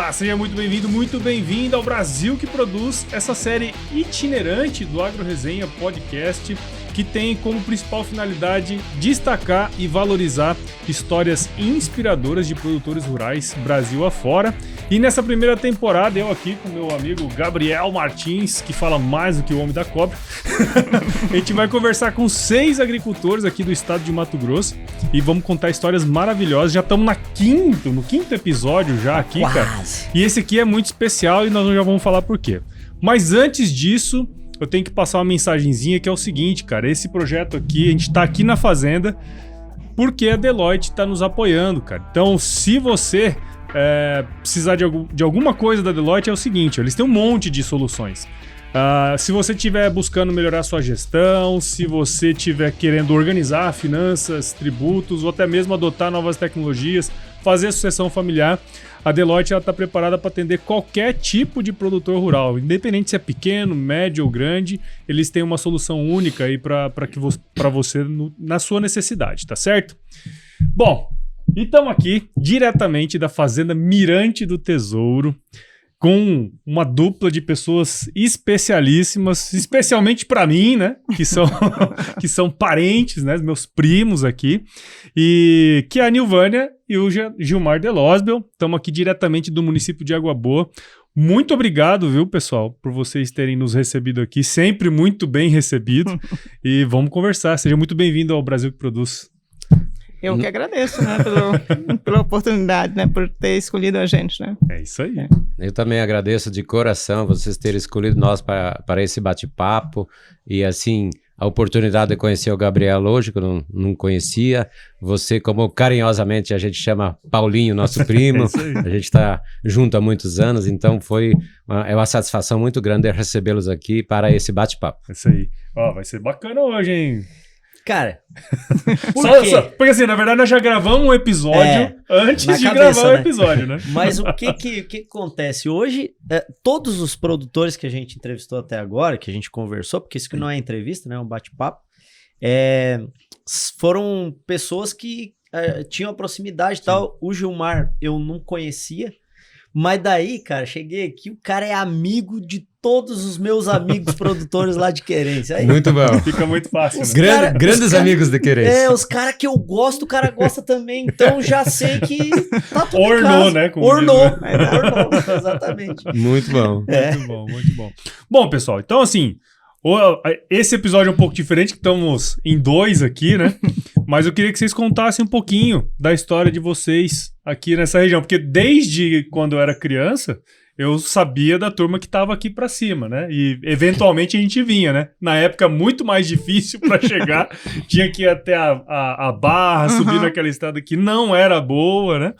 Olá, seja muito bem-vindo, muito bem-vinda ao Brasil que produz essa série itinerante do Agro Resenha Podcast, que tem como principal finalidade destacar e valorizar histórias inspiradoras de produtores rurais Brasil afora. E nessa primeira temporada, eu aqui com meu amigo Gabriel Martins, que fala mais do que o homem da cobra, a gente vai conversar com 6 agricultores aqui do estado de Mato Grosso e vamos contar histórias maravilhosas. Já estamos no quinto episódio já aqui, cara. E esse aqui é muito especial e nós já vamos falar por quê. Mas antes disso, eu tenho que passar uma mensagenzinha que é o seguinte, cara. Esse projeto aqui, a gente tá aqui na fazenda porque a Deloitte tá nos apoiando, cara. Então, se você precisar de alguma coisa da Deloitte, é o seguinte, eles têm um monte de soluções. Se você estiver buscando melhorar sua gestão, se você estiver querendo organizar finanças, tributos ou até mesmo adotar novas tecnologias, fazer sucessão familiar, a Deloitte está preparada para atender qualquer tipo de produtor rural, independente se é pequeno, médio ou grande, eles têm uma solução única aí para você na sua necessidade, tá certo? Bom, e estamos aqui diretamente da Fazenda Mirante do Tesouro, com uma dupla de pessoas especialíssimas, especialmente para mim, né? Que são parentes, né? Meus primos aqui. E que é a Nilvânia e o Gilmar Delosbel. Estamos aqui diretamente do município de Água Boa. Muito obrigado, viu, pessoal, por vocês terem nos recebido aqui. Sempre muito bem recebido. E vamos conversar. Seja muito bem-vindo ao Brasil que Produz. Eu que agradeço, né, pela oportunidade, né, por ter escolhido a gente, né? É isso aí. Eu também agradeço de coração vocês terem escolhido nós para esse bate-papo e, assim, a oportunidade de conhecer o Gabriel hoje, que eu não conhecia. Você, como carinhosamente a gente chama Paulinho, nosso primo, a gente está junto há muitos anos, então é uma satisfação muito grande recebê-los aqui para esse bate-papo. É isso aí. Ó, vai ser bacana hoje, hein? Cara, porque assim, na verdade nós já gravamos um episódio antes de gravar o episódio, né? Mas o que acontece? Hoje, todos os produtores que a gente entrevistou até agora, que a gente conversou, porque isso que não é entrevista, né? É um bate-papo, foram pessoas que tinham a proximidade e tal. O Gilmar eu não conhecia, mas daí, cara, cheguei aqui, o cara é amigo de todos os meus amigos produtores lá de Querência. Aí, muito bom. Fica muito fácil. Né? Grandes amigos de Querência. Os caras que eu gosto, o cara gosta também. Então já sei que tá tudo Ornou, em casa. Né? Ornou, exatamente. Muito bom. Muito bom, muito bom. Bom, pessoal, então assim, esse episódio é um pouco diferente, que estamos em 2 aqui, né? Mas eu queria que vocês contassem um pouquinho da história de vocês aqui nessa região. Porque desde quando eu era criança, eu sabia da turma que estava aqui para cima, né? E eventualmente a gente vinha, né? Na época muito mais difícil para chegar, tinha que ir até a Barra, subir naquela estrada que não era boa, né?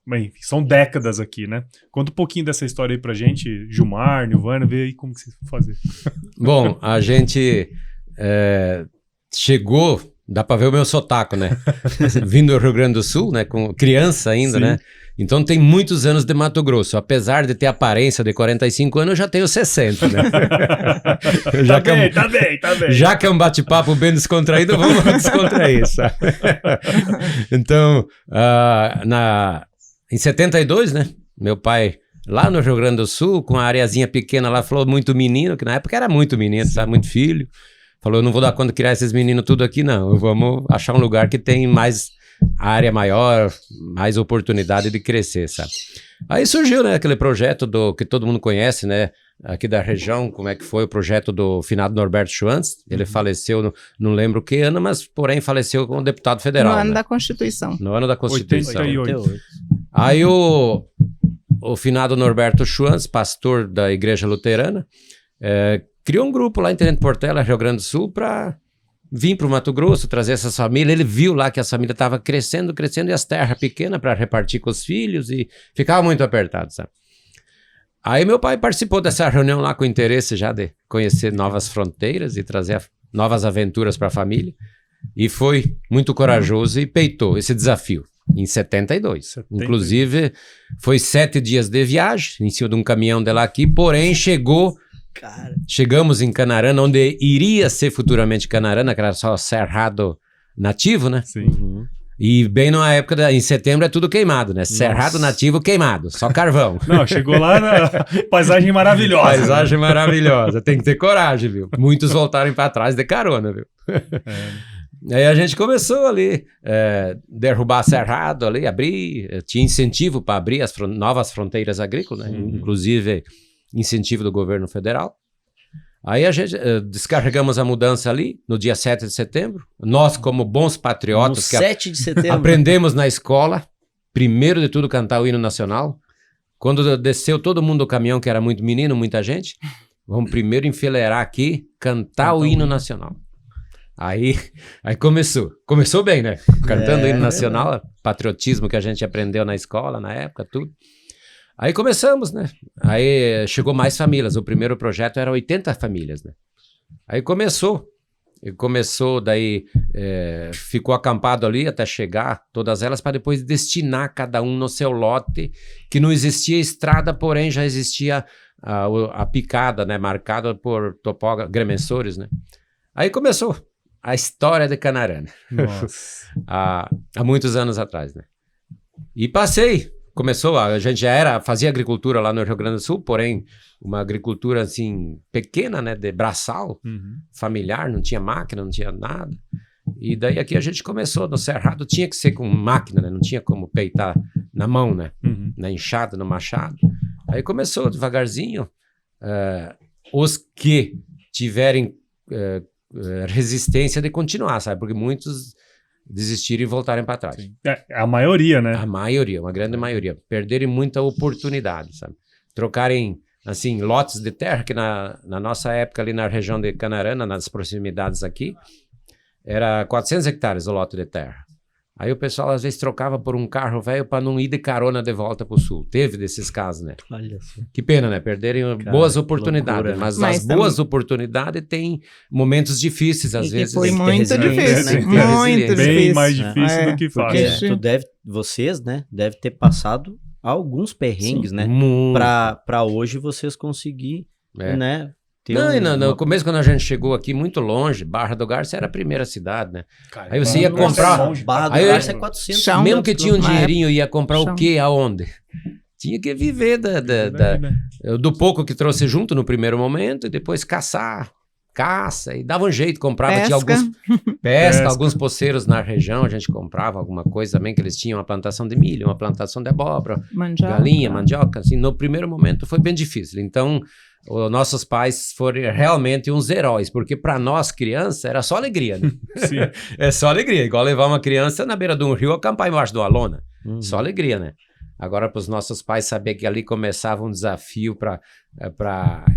Bem, são décadas aqui, né? Conta um pouquinho dessa história aí pra gente, Gilmar, Nilvânia, vê aí como que vocês vão fazer. Bom, a gente chegou, dá pra ver o meu sotaque, né? Vindo do Rio Grande do Sul, né? Com criança ainda, né? Então tem muitos anos de Mato Grosso. Apesar de ter aparência de 45 anos, eu já tenho 60, né? Tá bem. Já que é um bate-papo bem descontraído, vamos descontrair, sabe? Então, em 72, né? Meu pai, lá no Rio Grande do Sul, com a areazinha pequena lá, falou muito menino, que na época era muito menino, sabe? Muito filho. Falou, eu não vou dar conta de criar esses meninos tudo aqui, não. Vamos achar um lugar que tem mais área maior, mais oportunidade de crescer, sabe? Aí surgiu, né, aquele projeto que todo mundo conhece, né, aqui da região, como é que foi o projeto do finado Norberto Schwantz. Ele faleceu, não lembro que ano, mas porém faleceu como deputado federal. No ano, né? da Constituição. No ano da Constituição. 88. Aí o finado Norberto Schwantz, pastor da Igreja Luterana, criou um grupo lá em Tenente Portela, Rio Grande do Sul, para vir para o Mato Grosso, trazer essas famílias. Ele viu lá que as famílias estavam crescendo e as terras pequenas para repartir com os filhos e ficava muito apertado, sabe? Aí meu pai participou dessa reunião lá com interesse já de conhecer novas fronteiras e trazer novas aventuras para a família. E foi muito corajoso e peitou esse desafio em 72. Inclusive, foi 7 dias de viagem em cima de um caminhão de lá aqui, porém chegamos em Canarana, onde iria ser futuramente Canarana, que era só cerrado nativo, né? Sim. E bem na época, em setembro é tudo queimado, né? Cerrado nativo queimado, só carvão. Não, chegou lá na paisagem maravilhosa. Paisagem maravilhosa, tem que ter coragem, viu? Muitos voltaram para trás de carona, viu? Aí a gente começou ali, derrubar cerrado ali, abrir, tinha incentivo para abrir as novas fronteiras agrícolas, né? Inclusive incentivo do governo federal. Aí a gente descarregamos a mudança ali no dia 7 de setembro. Nós, como bons patriotas, No 7 de setembro. aprendemos na escola, primeiro de tudo, cantar o hino nacional. Quando desceu todo mundo do caminhão, que era muito menino, muita gente, vamos primeiro enfileirar aqui, cantar o hino nacional. Aí começou. Começou bem, né? Cantando o hino nacional, patriotismo que a gente aprendeu na escola, na época, tudo. Aí começamos, né? Aí chegou mais famílias. O primeiro projeto era 80 famílias, né? Aí começou. E começou, daí ficou acampado ali até chegar todas elas para depois destinar cada um no seu lote, que não existia estrada, porém já existia a picada, né? Marcada por topógrafos, agrimensores, né? Aí começou a história de Canarana. Nossa. há muitos anos atrás, né? E passei. Começou, a gente já fazia agricultura lá no Rio Grande do Sul, porém uma agricultura assim pequena, né, de braçal, familiar, não tinha máquina, não tinha nada. E daí aqui a gente começou no cerrado, tinha que ser com máquina, né, não tinha como peitar na mão, né, na enxada, no machado. Aí começou devagarzinho, os que tiverem resistência de continuar, sabe, porque muitos desistiram e voltarem para trás. A maioria, né? A maioria, uma grande maioria. Perderem muita oportunidade, sabe? Trocarem, assim, lotes de terra, que na nossa época ali na região de Canarana, nas proximidades aqui, era 400 hectares o lote de terra. Aí o pessoal às vezes trocava por um carro velho para não ir de carona de volta para o sul. Teve desses casos, né? Olha só. Que pena, né? Perderem boas oportunidades. Loucura, né? Mas as boas oportunidades têm momentos difíceis, às vezes. Foi tem que ter muito resiliência, difícil. né? Muito Bem difícil. mais difícil do que Porque fácil. vocês, né, devem ter passado alguns perrengues, né? Muito. Pra hoje vocês conseguir, né? ter No começo, quando a gente chegou aqui muito longe, Barra do Garça era a primeira cidade, né? Cara, Aí você ia Barra do Garça comprar- é longe. Barra do Aí eu- Garça é 400. Chão. Mesmo que tinha um Na dinheirinho, ia comprar o Chão. quê? Aonde? Tinha que viver do pouco que trouxe junto no primeiro momento e depois caça, e dava um jeito, comprava, tinha Pesca. alguns Pesca. alguns poceiros na região, a gente comprava alguma coisa também, que eles tinham uma plantação de milho, uma plantação de abóbora, Mandioca. galinha, mandioca, assim, no primeiro momento foi bem difícil, então os nossos pais foram realmente uns heróis, porque para nós criança era só alegria, né? Sim. É só alegria, igual levar uma criança na beira de um rio acampar embaixo de uma lona, só alegria, né? Agora, para os nossos pais saber que ali começava um desafio para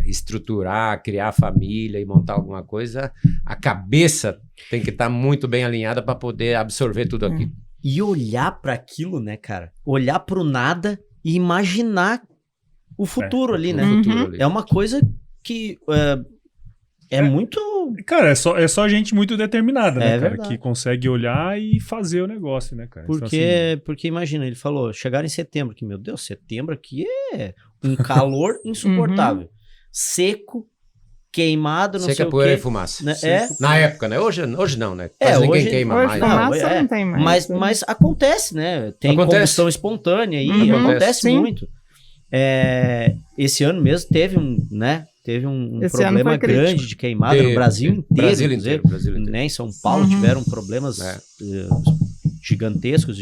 estruturar, criar família e montar alguma coisa, a cabeça tem que estar muito bem alinhada para poder absorver tudo aquilo. E olhar pra aquilo, né, cara? Olhar pro nada e imaginar o futuro ali, né? No futuro ali. É uma coisa que é muito... Cara, é só gente muito determinada, né, É cara? verdade. Que consegue olhar e fazer o negócio, né, cara? Então, Porque imagina, ele falou, chegaram em setembro, que meu Deus, setembro aqui é um calor insuportável. Seco, queimado, não Seca, sei o poeira e quê. fumaça. Né? Na época, né? Hoje não, né? Quase ninguém hoje- queima Hoje mais. não, fumaça é. não tem mais. Mas acontece, né? Tem Acontece. combustão espontânea aí, Uhum. acontece Sim. muito. Esse ano mesmo teve um Esse ano problema foi crítico. grande de queimada no Brasil inteiro. Brasil inclusive. inteiro, Brasil inteiro. Né? Em São Paulo Uhum. tiveram problemas É. gigantescos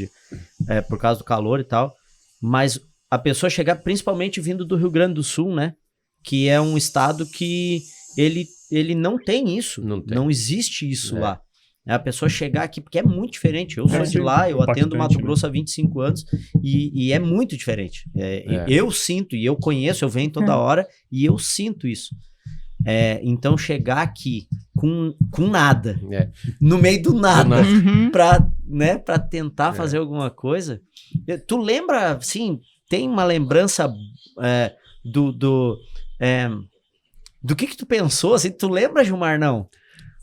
por causa do calor e tal. Mas a pessoa chegar, principalmente vindo do Rio Grande do Sul, né? Que é um estado que ele não tem isso. Não tem. Não existe isso É. lá. A pessoa chegar aqui, porque é muito diferente. Eu sou de lá, eu atendo Mato Impactante, Grosso há 25 anos e é muito diferente. Eu sinto e eu conheço, eu venho toda hora e eu sinto isso. Então chegar aqui com nada, É. no meio do nada, nada. Uhum. pra tentar fazer alguma coisa. Tu lembra, assim, tem uma lembrança do que tu pensou, assim, tu lembra, Gilmar, não?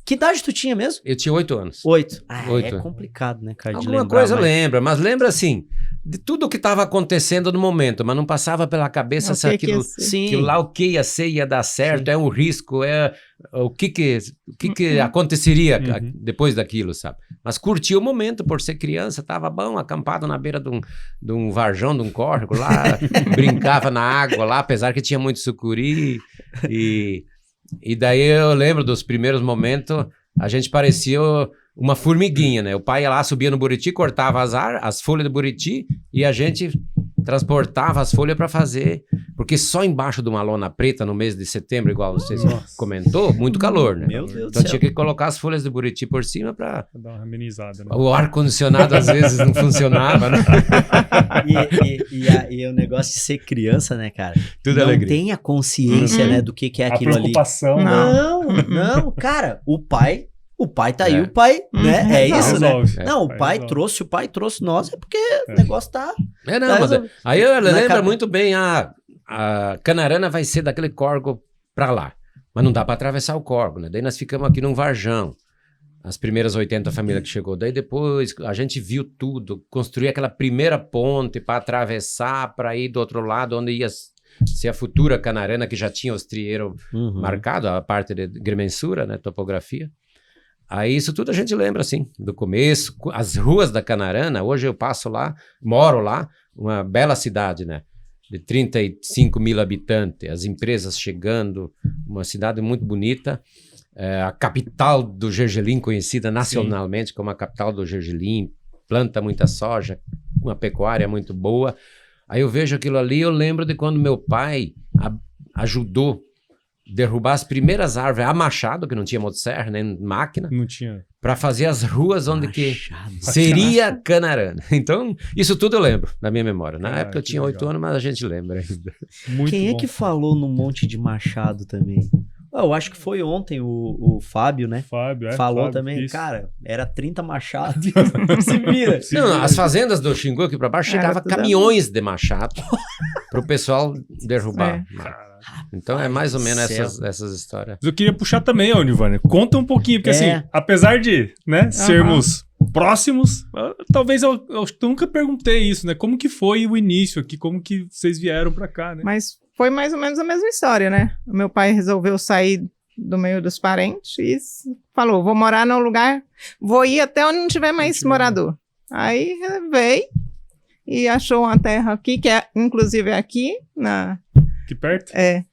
Que idade tu tinha mesmo? Eu tinha 8 anos. 8. 8. É complicado, né, cara, de Alguma lembrar, coisa mas- lembra, mas lembra assim, de tudo o que estava acontecendo no momento, mas não passava pela cabeça se aquilo, Sim. aquilo lá, o que ia ser, ia dar certo, é um risco, o que aconteceria depois daquilo, sabe? Mas curtia o momento por ser criança, tava bom, acampado na beira de um varjão, de um córrego lá, brincava na água lá, apesar que tinha muito sucuri. E daí eu lembro dos primeiros momentos, a gente parecia uma formiguinha, né? O pai ia lá, subia no buriti, cortava as folhas do buriti e a gente transportava as folhas para fazer, porque só embaixo de uma lona preta no mês de setembro, igual vocês comentou, muito calor, né? Meu Deus Então do tinha céu. que colocar as folhas do buriti por cima para Dar uma amenizada, né? o ar-condicionado às vezes não funcionava, né? E o negócio de ser criança, né, cara? Tudo não alegria. tem a consciência, né, do que é A aquilo ali. preocupação, né? Não, cara, o pai tá aí, É. o pai, né? É isso, né? Resolve. Não, É, o pai resolve. trouxe nós, é porque o negócio tá... É, não, Tá mas resolvido. aí eu lembro cabe- muito bem, a Canarana vai ser daquele córrego pra lá, mas não dá pra atravessar o córrego, né? Daí nós ficamos aqui num varjão, as primeiras 80 famílias que chegou, daí depois a gente viu tudo, construir aquela primeira ponte pra atravessar, pra ir do outro lado, onde ia ser a futura Canarana, que já tinha os trieiros marcado, a parte de agrimensura, né, topografia. Aí isso tudo a gente lembra, assim, do começo, as ruas da Canarana, hoje eu passo lá, moro lá, uma bela cidade, né, de 35 mil habitantes, as empresas chegando, uma cidade muito bonita, a capital do gergelim, conhecida nacionalmente como a capital do gergelim, planta muita soja, uma pecuária muito boa. Aí eu vejo aquilo ali, eu lembro de quando meu pai ajudou derrubar as primeiras árvores a machado, que não tinha motosserra nem máquina, Não tinha. para fazer as ruas onde que Machado. seria Canarana. Então, isso tudo eu lembro na minha memória. Na Ah, época eu que tinha 8 legal. anos, mas a gente lembra ainda. Muito Quem é bom. que falou no monte de machado também? Eu acho que foi ontem o Fábio, né? Fábio, Falou Fábio, também, isso. cara, era 30 machados. Se vira. Se Não, vira. as fazendas do Xingu aqui para baixo Era chegava tudo caminhões de machado para o pessoal derrubar. Caraca. Então é mais ou menos Céu. essas histórias. Mas eu queria puxar também, ó, Nilvânia. Conta um pouquinho, porque É. assim, apesar de, né, sermos próximos, talvez eu nunca perguntei isso, né? Como que foi o início aqui? Como que vocês vieram pra cá, né? Mas foi mais ou menos a mesma história, né? O meu pai resolveu sair do meio dos parentes e falou, vou morar num lugar, vou ir até onde não tiver mais tiver. morador. Aí veio e achou uma terra aqui, que é, inclusive é aqui, Aqui perto? Aqui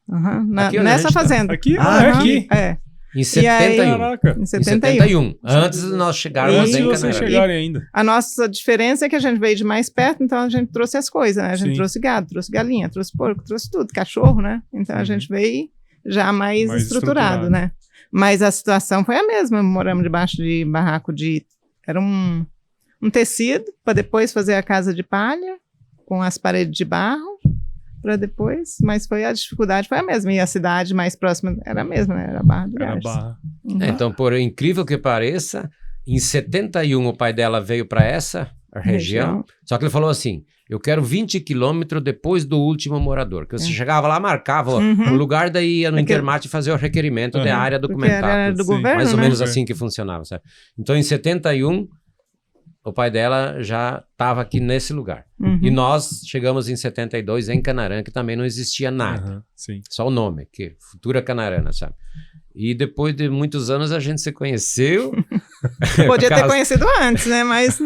onde a nessa gente tá? fazenda. Aqui? Aham, É aqui. É, Em aí- 71. Caraca. em Em 71. 71. Antes de nós chegarmos Antes de em vocês Canarana. chegarem ainda. A nossa diferença é que a gente veio de mais perto, então a gente trouxe as coisas, né? A gente Sim. trouxe gado, trouxe galinha, trouxe porco, trouxe tudo, cachorro, né? Então a gente veio já mais estruturado, né? Mas a situação foi a mesma. Moramos debaixo de barraco Era um tecido para depois fazer a casa de palha com as paredes de barro para depois. Mas a dificuldade foi a mesma. E a cidade mais próxima era a mesma, né? Era Barra do Era Garças. Barra. Uhum. Então, por incrível que pareça, em 71 o pai dela veio para essa região. Só que ele falou assim, eu quero 20 quilômetros depois do último morador. Que você chegava lá, marcava Uhum. o lugar, daí ia no Aquele- Intermate fazer o requerimento da Uhum. área Porque documentada. era do Sim. governo, Mais ou né? menos É. assim que funcionava, sabe? Então, em 71, o pai dela já estava aqui nesse lugar. Uhum. E nós chegamos em 72 em Canarana, que também não existia nada. Aham, sim. Só o nome, que Futura Canarana, sabe? E depois de muitos anos a gente se conheceu. Podia ter Cas- conhecido antes, né? Mas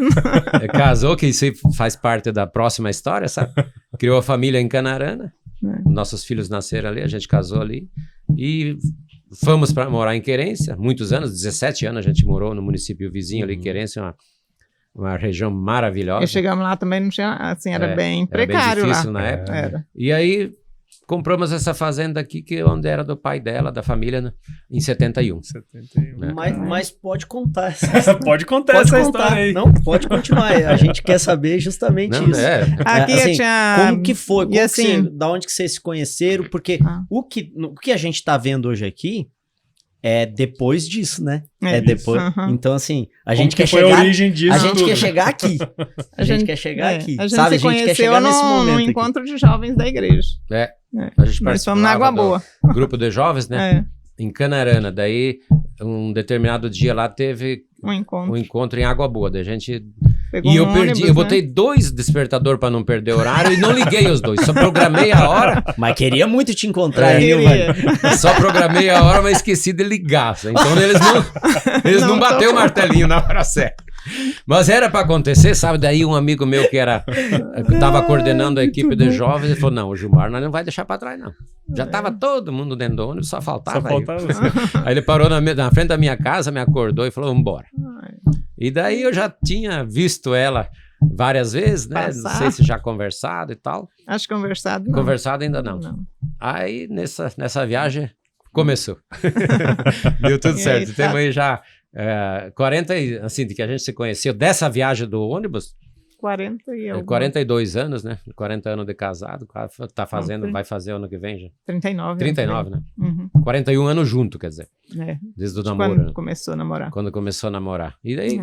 Casou, que isso aí faz parte da próxima história, sabe? Criou a família em Canarana. Nossos filhos nasceram ali, a gente casou ali. E fomos para morar em Querência, muitos anos, 17 anos a gente morou no município vizinho ali, Querência, uma região maravilhosa. e chegamos lá também, não tinha, assim, era É, bem Era bem precário difícil lá. na época. Era. E aí compramos essa fazenda aqui, que onde era do pai dela, da família, né? Em 71. 71. É. Mas pode contar essa história. Pode contar Pode essa contar. história aí. Não, pode continuar. A gente quer saber justamente Não, isso. Aqui Assim, tinha... Como que foi? Como E que assim- da onde que vocês se conheceram? Porque Ah. o que a gente tá vendo hoje aqui é depois disso, né? É É depois. Uhum. Então, assim, a Como gente que quer foi a chegar. origem disso A gente tudo? quer chegar aqui. A gente quer chegar é, aqui. A gente sabe? se A gente quer conheceu chegar nesse no momento. aqui. encontro de jovens da igreja. A gente Nós fomos na Água participava Boa. do grupo de jovens, né? É, Em Canarana. Daí, um determinado dia lá, teve um encontro. um encontro em Água Boa. Daí a gente... Pegou E eu um perdi, ônibus, eu né? botei 2 despertador para não perder o horário e não liguei os 2. Só programei a hora, Mas queria muito te encontrar, É, aí, Queria. Nilvan. só programei a hora, mas esqueci de ligar. Então eles não Não bateu o tocou. martelinho na hora certa. Mas era para acontecer, sabe? Daí um amigo meu que estava coordenando a equipe de jovens, ele falou, não, o Gilmar nós não vai deixar para trás, não. Já estava todo mundo dentro do ônibus, só faltava eu. Aí ele parou na frente da minha casa, me acordou e falou, vamos embora. E daí eu já tinha visto ela várias vezes, né? Não sei se já conversado e tal. Acho que conversado não. Conversado ainda não. Aí nessa viagem começou. Deu tudo certo. Aí, temos aí já 40, assim, de que a gente se conheceu dessa viagem do ônibus. 42 anos, né? 40 anos de casado, tá fazendo, vai fazer ano que vem já. 39, né? Uhum. 41 anos junto, quer dizer. Desde o namoro. Quando começou a namorar. Quando começou a namorar. E daí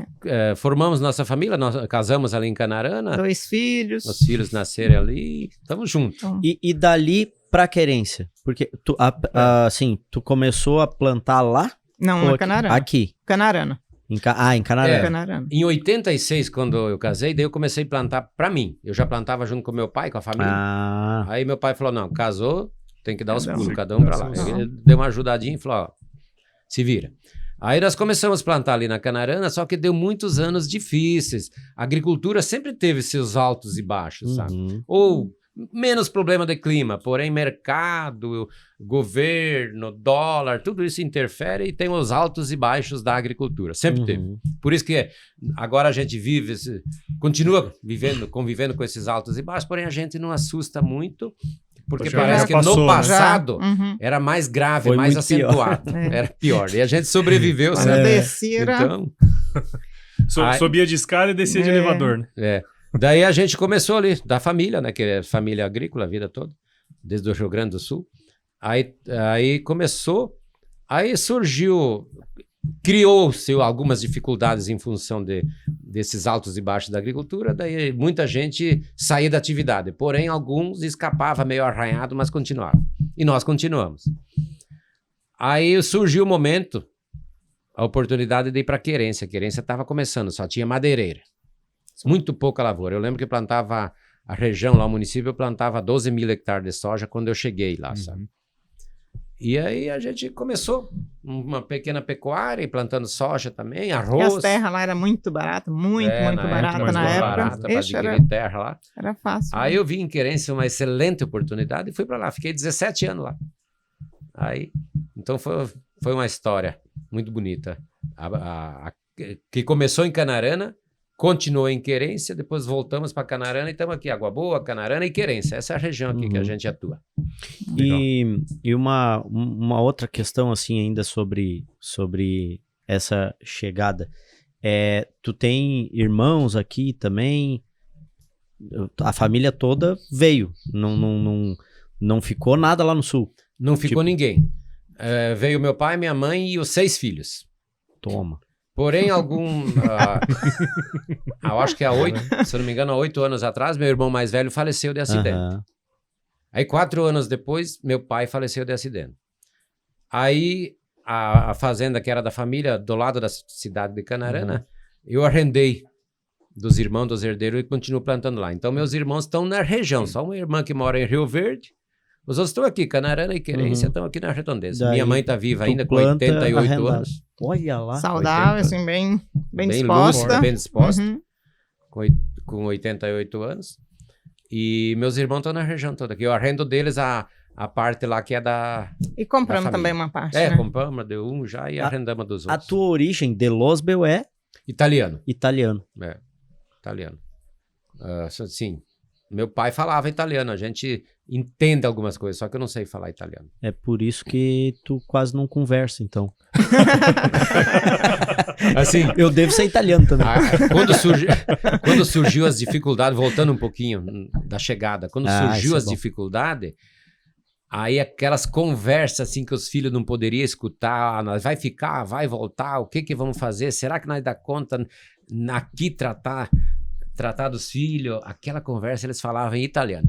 formamos nossa família, nós casamos ali em Canarana. 2 filhos. Os filhos nasceram ali, estamos juntos. E dali pra Querência? Porque assim, tu começou a plantar lá? Não, na Canarana. Aqui? Canarana. Em Canarana. Canarana. Em 86, quando eu casei, daí eu comecei a plantar pra mim. Eu já plantava junto com meu pai, com a família. Aí meu pai falou, não, casou, tem que dar os pulos, cada um pra lá. Ele deu uma ajudadinha e falou, ó, se vira. Aí nós começamos a plantar ali na Canarana, só que deu muitos anos difíceis. A agricultura sempre teve seus altos e baixos, sabe? Ou menos problema de clima, porém mercado, governo, dólar, tudo isso interfere e tem os altos e baixos da agricultura, sempre teve. Por isso que agora a gente continua convivendo com esses altos e baixos, porém a gente não assusta muito, porque parece que no passado era mais grave, mais acentuado, era pior, e a gente sobreviveu, sabe? Então... Subia de escada e descia de elevador, né? Daí a gente começou ali, da família, né? Que é família agrícola a vida toda, desde o Rio Grande do Sul. Aí começou, aí surgiu, criou-se algumas dificuldades em função desses altos e baixos da agricultura, daí muita gente saía da atividade, porém alguns escapavam meio arranhado, mas continuavam. E nós continuamos. Aí surgiu o momento, a oportunidade de ir para a Querência. A Querência estava começando, só tinha madeireira. Muito pouca lavoura. Eu lembro que plantava a região lá, o município, eu plantava 12 mil hectares de soja quando eu cheguei lá, sabe? E aí a gente começou uma pequena pecuária e plantando soja também, arroz. E as terras lá eram muito baratas, muito barata na época. Barata para adquirir terra lá. Era fácil. Aí eu vi em Querência uma excelente oportunidade e fui para lá. Fiquei 17 anos lá. Aí, então foi uma história muito bonita. Que começou em Canarana, continuou em Querência, depois voltamos para Canarana e estamos aqui, Água Boa, Canarana e Querência. Essa é a região aqui que a gente atua. E uma outra questão assim ainda sobre essa chegada. Tu tem irmãos aqui também? A família toda veio, não ficou nada lá no sul? Não ficou ninguém. Veio meu pai, minha mãe e os 6 filhos. Toma. Porém, eu acho que se eu não me engano, há 8 anos atrás, meu irmão mais velho faleceu de acidente. Aí 4 anos depois, meu pai faleceu de acidente. Aí a fazenda que era da família, do lado da cidade de Canarana, eu arrendei dos irmãos, dos herdeiros, e continuo plantando lá. Então meus irmãos estão na região, só uma irmã que mora em Rio Verde, os outros estão aqui, Canarana e Querência, estão aqui na Redondeza. Minha mãe está viva ainda com 88 anos. Olha lá. Saudável, 80. Assim, bem disposta. Lúcida, bem disposta. Com 88 anos. E meus irmãos estão na região toda aqui. Eu arrendo deles a parte lá que é da. E compramos também uma parte. Né? Compramos, deu um já e arrendamos dos outros. A tua origem de Losbel é? Italiano. Italiano. Italiano. Sim. Meu pai falava italiano, a gente entende algumas coisas, só que eu não sei falar italiano. É por isso que tu quase não conversa, então. Assim, eu devo ser italiano também. Quando surgiu as dificuldades, voltando um pouquinho da chegada, quando surgiu as dificuldades, aí aquelas conversas assim que os filhos não poderiam escutar, nós vai ficar, vai voltar, o que vamos fazer? Será que nós dá conta aqui tratar dos filhos? Aquela conversa eles falavam em italiano.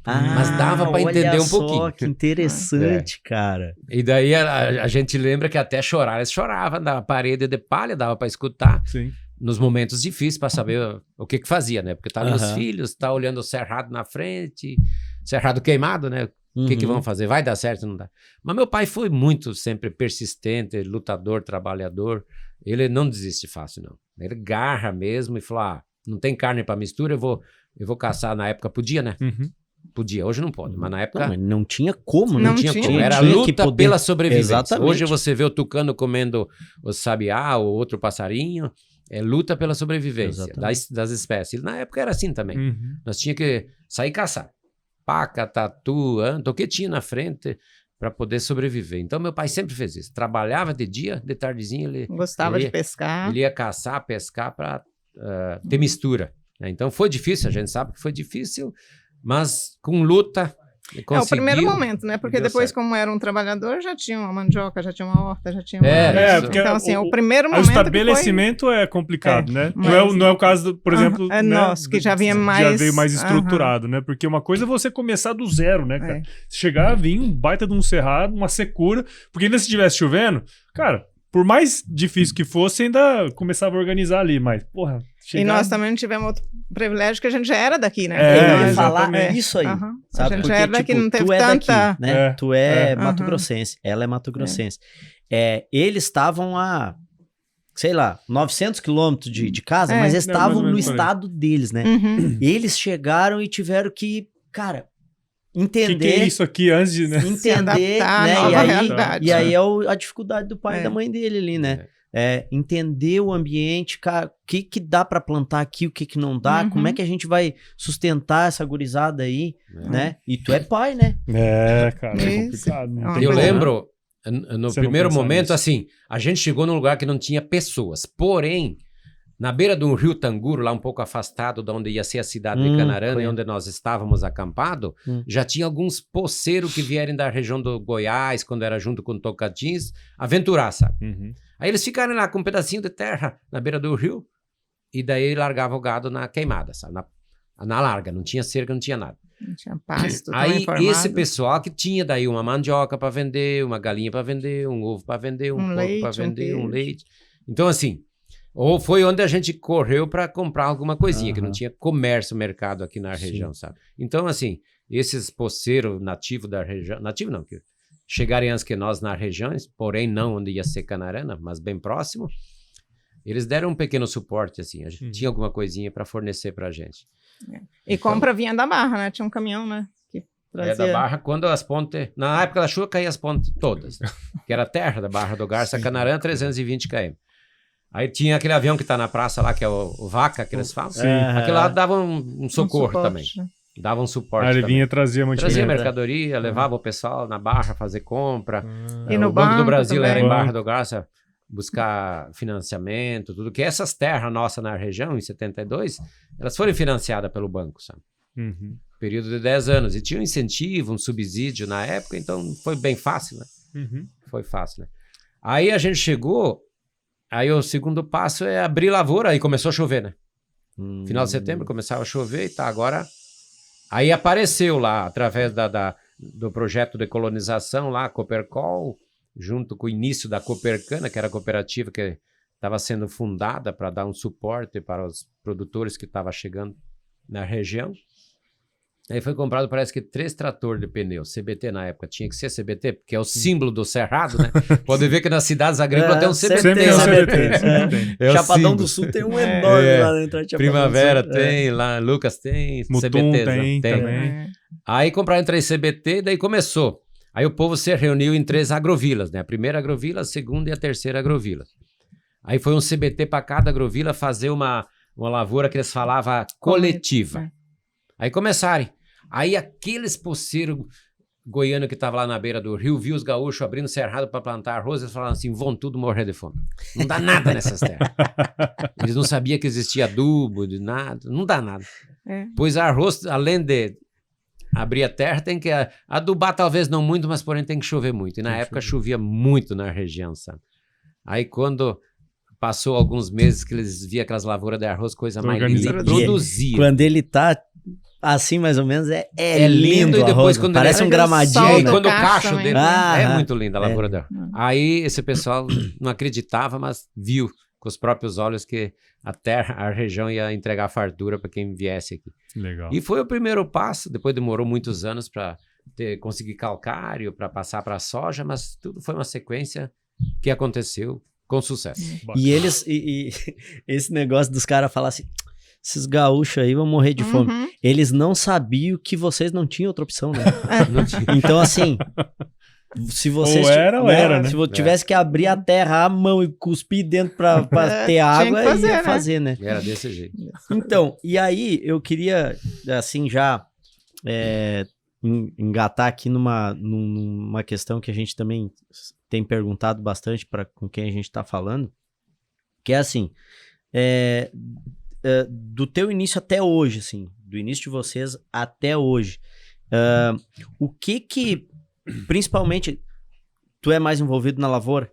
Mas dava para entender um pouquinho. Olha só, que interessante, cara. E daí a gente lembra que até chorar, eles choravam na parede de palha, dava para escutar. Sim. Nos momentos difíceis para saber o que fazia, né? Porque estavam os filhos, tá olhando o cerrado na frente, cerrado queimado, né? O que vão fazer? Vai dar certo? Não dá. Mas meu pai foi muito sempre persistente, lutador, trabalhador. Ele não desiste fácil, não. Ele garra mesmo e falou, não tem carne para mistura, eu vou caçar. Na época podia, né? Podia, hoje não pode, mas na época... Não tinha como, Não tinha tinha. como. Era Tinha luta que poder. pela sobrevivência. Exatamente. Hoje você vê o tucano comendo o sabiá, ou outro passarinho, é luta pela sobrevivência das espécies. Na época era assim também. Nós tínhamos que sair caçar. Paca, tatu, toquetinho na frente para poder sobreviver. Então meu pai sempre fez isso. Trabalhava de dia, de tardezinha ele... Gostava de pescar. Ele ia caçar, pescar para ter mistura. Né? Então foi difícil, a gente sabe que foi difícil, mas com luta... É o primeiro momento, né? Porque depois, como era um trabalhador, já tinha uma mandioca, já tinha uma horta, já tinha uma... porque então, assim, o primeiro momento. O estabelecimento é complicado, né? Mas, não é o caso, por exemplo. É né, nosso, que já vinha mais. Já veio mais estruturado, né? Porque uma coisa é você começar do zero, né, cara? Chegar, vir um baita de um cerrado, uma secura, porque ainda se estivesse chovendo, cara, por mais difícil que fosse, ainda começava a organizar ali, mas, porra. E nós também não tivemos outro privilégio que a gente já era daqui, né? Eu ia falar isso aí. Sabe? A gente porque, já era daqui, não teve tu é tanta... daqui, né? Tu é mato-grossense, ela é mato-grossense. Eles estavam a, sei lá, 900 quilômetros de casa, mas eles estavam no estado deles, né? Eles chegaram e tiveram que, cara, entender... O que é isso aqui antes de... Né? Entender, adaptar, né? nova realidade. E aí é a dificuldade do pai e da mãe dele ali, né? Entender o ambiente, cara, o que dá para plantar aqui, o que não dá, como é que a gente vai sustentar essa gurizada aí, né? E tu é pai, né? Cara, é complicado. Eu lembro, no primeiro momento, assim, a gente chegou num lugar que não tinha pessoas, porém, na beira do rio Tanguro, lá um pouco afastado de onde ia ser a cidade de Canarana, e onde nós estávamos acampados, já tinha alguns poceiros que vierem da região do Goiás, quando era junto com Tocantins, aventurar, sabe? Aí eles ficaram lá com um pedacinho de terra na beira do rio, e daí largavam o gado na queimada, sabe? Na larga, não tinha cerca, não tinha nada. Não tinha pasto. Aí esse pessoal que tinha daí uma mandioca para vender, uma galinha para vender, um ovo para vender, um porco para vender, um leite. Então assim, ou foi onde a gente correu para comprar alguma coisinha, que não tinha comércio, mercado aqui na região, sabe? Então assim, esses poceiros nativos da região, nativo não, que chegarem antes que nós nas regiões, porém não onde ia ser Canarana, mas bem próximo, eles deram um pequeno suporte, assim, a gente tinha alguma coisinha para fornecer pra gente. E compra vinha da Barra, né? Tinha um caminhão, né? Que trazia... da Barra, quando as pontes, na época da chuva caíam as pontes todas, né? Que era terra da Barra do Garça, Canarana, 320 km. Aí tinha aquele avião que tá na praça lá, que é o Vaca, que eles falam. Aquele lá dava um socorro também. Dava um suporte. Ele vinha e trazia mercadoria, levava o pessoal na Barra fazer compra. E no o Banco do Brasil também. era em Barra do Garça buscar financiamento, tudo. Que essas terras nossas na região, em 72, elas foram financiadas pelo banco, sabe? Período de 10 anos. E tinha um incentivo, um subsídio na época, então foi bem fácil, né? Foi fácil, né? Aí a gente chegou, aí o segundo passo é abrir lavoura, aí começou a chover, né? Final de setembro começava a chover e tá, agora... Aí apareceu lá, através do projeto de colonização lá, Coopercol, junto com o início da Coopercana, que era a cooperativa que estava sendo fundada para dar um suporte para os produtores que estavam chegando na região. Aí foi comprado, parece que 3 tratores de pneu, CBT na época, tinha que ser CBT, porque é o símbolo do cerrado, né? Pode ver que nas cidades agrícolas tem um CBT. Sempre tem um CBT. Chapadão do Sul tem um enorme lá dentro de Primavera tem, lá Lucas tem, Mutum CBT tem também. Aí compraram 3 CBT, daí começou. Aí o povo se reuniu em 3 agrovilas, né? A primeira agrovila, a segunda e a terceira agrovila. Aí foi um CBT para cada agrovila fazer uma lavoura que eles falavam coletiva. Aí começaram. Aí aqueles poceiros goianos que estavam lá na beira do rio, viu os gaúchos abrindo cerrado para plantar arroz, eles falaram assim, vão tudo morrer de fome. Não dá nada nessas terras. Eles não sabiam que existia adubo, de nada, não dá nada. Pois arroz, além de abrir a terra, tem que adubar talvez não muito, mas porém tem que chover muito. E na época chovia muito na região, sabe? Aí quando... Passou alguns meses que eles viam aquelas lavouras de arroz, coisa mais linda, e produzia. Quando ele tá assim, mais ou menos, é lindo. E depois, quando parece um gramadinho. E quando o cacho dele... É muito linda a lavoura de arroz. É. Aí esse pessoal não acreditava, mas viu com os próprios olhos que a terra, a região ia entregar fartura para quem viesse aqui. Legal. E foi o primeiro passo, depois demorou muitos anos para conseguir calcário, para passar para a soja, mas tudo foi uma sequência que aconteceu com sucesso. E eles, esse negócio dos caras falar assim, esses gaúchos aí vão morrer de fome. Eles não sabiam que vocês não tinham outra opção, né? Não tinha. Então, assim, se vocês... Ou era, né? Se eu tivesse que abrir a terra à mão e cuspir dentro pra ter água, ia fazer, né? Era desse jeito. Então, e aí eu queria, assim, já engatar aqui numa questão que a gente também tem perguntado bastante com quem a gente tá falando, que é assim, do teu início até hoje, assim, do início de vocês até hoje, o que principalmente, tu é mais envolvido na lavoura?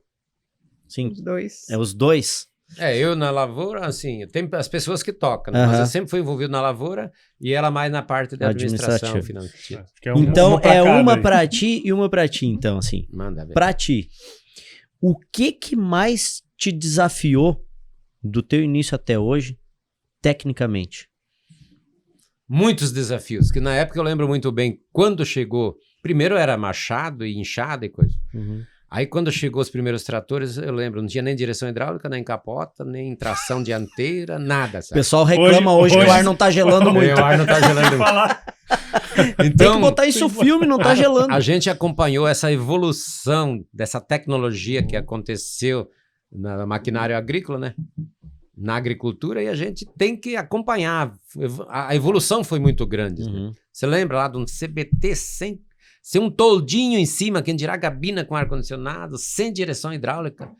Sim. Os dois. É os dois? Eu na lavoura, assim, tem as pessoas que tocam, né? Mas eu sempre fui envolvido na lavoura e ela mais na parte da administração financeira. Então, uma pra ti e uma pra ti, então, assim. Manda ver. Pra ti, o que mais te desafiou do teu início até hoje, tecnicamente? Muitos desafios, que na época eu lembro muito bem, quando chegou, primeiro era machado e enxada e coisa. Aí quando chegou os primeiros tratores, eu lembro, não tinha nem direção hidráulica, nem capota, nem tração dianteira, nada, sabe? O pessoal reclama hoje que o ar não tá gelando muito. O ar não tá gelando muito. Então, tem que botar isso no filme, não tá gelando. A gente acompanhou essa evolução dessa tecnologia que aconteceu na maquinário agrícola, né? Na agricultura, e a gente tem que acompanhar. A evolução foi muito grande. Né? Você lembra lá de um CBT sem um toldinho em cima, quem dirá gabina com ar-condicionado, sem direção hidráulica.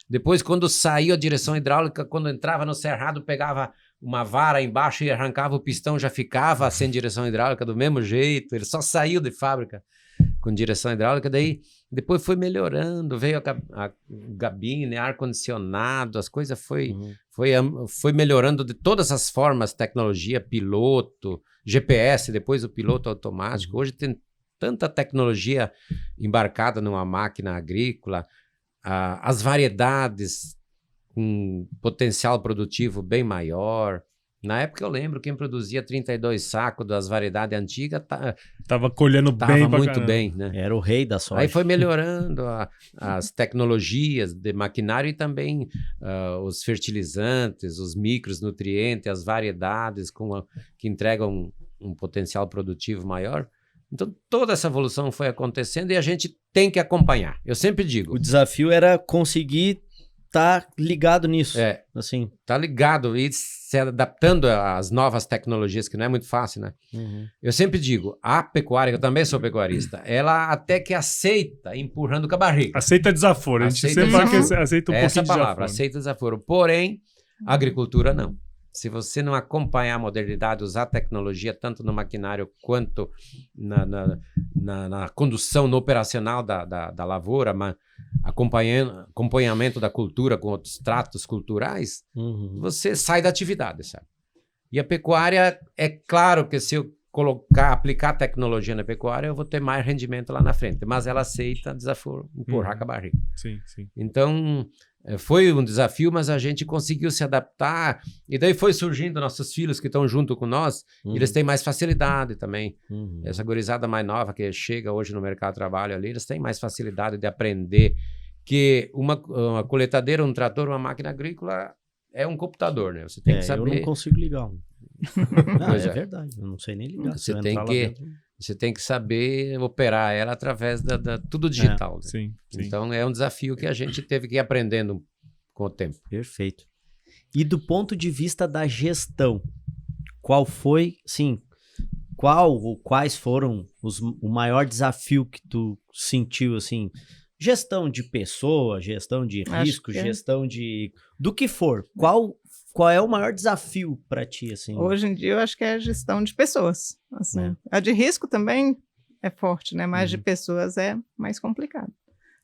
Depois, quando saiu a direção hidráulica, quando entrava no cerrado, pegava uma vara embaixo e arrancava o pistão, já ficava sem direção hidráulica do mesmo jeito. Ele só saiu de fábrica com direção hidráulica. Daí, depois foi melhorando, veio a gabina, ar-condicionado, as coisas foi melhorando de todas as formas, tecnologia, piloto, GPS, depois o piloto automático. Hoje tem tanta tecnologia embarcada numa máquina agrícola, as variedades com potencial produtivo bem maior. Na época eu lembro, quem produzia 32 sacos das variedades antigas tava colhendo bem pra muito caramba. bem, né? Era o rei da soja. Aí foi melhorando as tecnologias de maquinário e também os fertilizantes, os micronutrientes, as variedades que entregam um potencial produtivo maior. Então, toda essa evolução foi acontecendo e a gente tem que acompanhar. Eu sempre digo. O desafio era conseguir estar ligado nisso. Assim. Tá ligado e se adaptando às novas tecnologias, que não é muito fácil, né? Eu sempre digo, a pecuária, eu também sou pecuarista, ela até que aceita empurrando com a barriga. Aceita desaforo. A gente sempre fala que aceita um pouquinho de essa palavra, desaforo. aceita desaforo. Porém, a agricultura não. Se você não acompanhar a modernidade, usar a tecnologia tanto no maquinário quanto na condução, no operacional da lavoura, acompanhamento da cultura com outros tratos culturais, você sai da atividade, sabe? E a pecuária, é claro que se eu aplicar tecnologia na pecuária, eu vou ter mais rendimento lá na frente, mas ela aceita desafio, empurrar com a barriga. Sim, sim. Então, foi um desafio, mas a gente conseguiu se adaptar, e daí foi surgindo nossos filhos que estão junto com nós, e eles têm mais facilidade também. Essa gurizada mais nova que chega hoje no mercado de trabalho ali, eles têm mais facilidade de aprender que uma coletadeira, um trator, uma máquina agrícola é um computador, né? Você tem que saber. Eu não consigo ligar um. Não, é verdade, eu não sei nem ligar. Você tem que saber operar ela através da tudo digital. Né? Sim. Então é um desafio que a gente teve que ir aprendendo com o tempo. Perfeito. E do ponto de vista da gestão, qual foi, sim, quais foram o maior desafio que tu sentiu, assim, gestão de pessoa, gestão de risco, gestão de... do que for, qual é o maior desafio para ti, assim? Hoje em dia eu acho que é a gestão de pessoas, assim. A de risco também é forte, né? Mas de pessoas é mais complicado.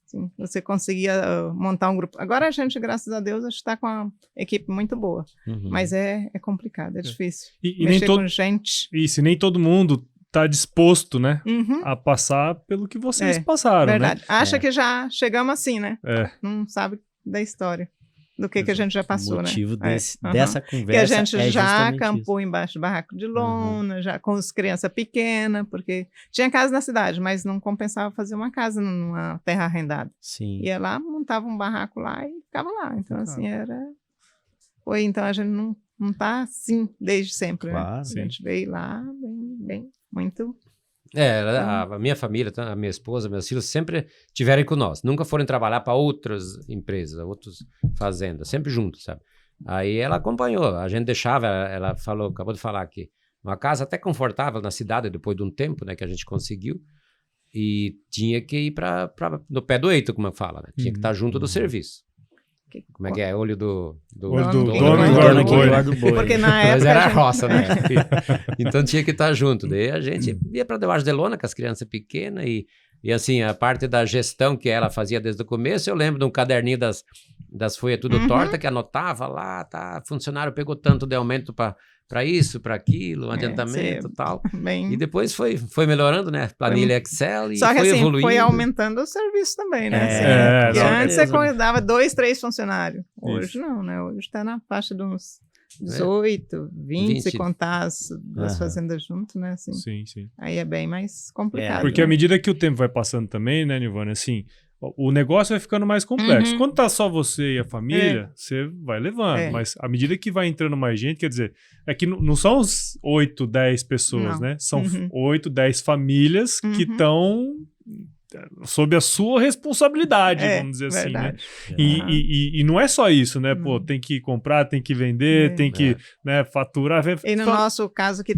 Assim, você conseguia montar um grupo. Agora a gente, graças a Deus, está com uma equipe muito boa. Mas é complicado, é difícil. E mexer com gente. Isso, e nem todo mundo está disposto, né, a passar pelo que vocês passaram, verdade. né? Acha que já chegamos assim, né? Não sabe da história. do que a gente já passou, o motivo né? dessa Que conversa a gente é já justamente acampou embaixo de barraco de lona, já com as crianças pequenas, porque tinha casa na cidade, mas não compensava fazer uma casa numa terra arrendada. Sim. Ia lá, montava um barraco lá e ficava lá. Então, assim, então a gente não tá assim desde sempre, Claro, né? A gente veio lá, bem, muito... A minha família, a minha esposa, meus filhos sempre tiveram com nós. Nunca foram trabalhar para outras empresas, outras fazendas, sempre juntos, sabe? Aí ela acompanhou, a gente deixava, ela falou, acabou de falar aqui, uma casa até confortável na cidade, depois de um tempo, né, que a gente conseguiu, e tinha que ir no pé do eito, como eu falo, né? Tinha que estar junto do serviço. Como é que é? Olho do dono do boi. Porque na época... Mas era a roça, né? Então tinha que estar junto. Daí a gente ia para debaixo de lona com as crianças pequenas e assim, a parte da gestão que ela fazia desde o começo, eu lembro de um caderninho das folhas tudo torta, que anotava lá, tá, funcionário pegou tanto de aumento para isso, para aquilo, um adiantamento e tal. E depois foi melhorando, né? Planilha Excel e só que foi assim, evoluindo. foi aumentando o serviço também, né? Porque antes você cuidava 2, 3 funcionários. Hoje não, né? Hoje está na faixa de uns 18, 20, se contar as fazendas junto, né? Assim. Sim. Aí é bem mais complicado. Porque à medida que o tempo vai passando também, né, Nilvânia, assim, o negócio vai ficando mais complexo. Quando tá só você e a família, você vai levando. Mas à medida que vai entrando mais gente, quer dizer, é que não são uns 8, 10 pessoas, né? São 8, 10 famílias que estão sob a sua responsabilidade, vamos dizer verdade. assim, né? E não é só isso, né? Pô, tem que comprar, tem que vender, tem que faturar. E no nosso caso aqui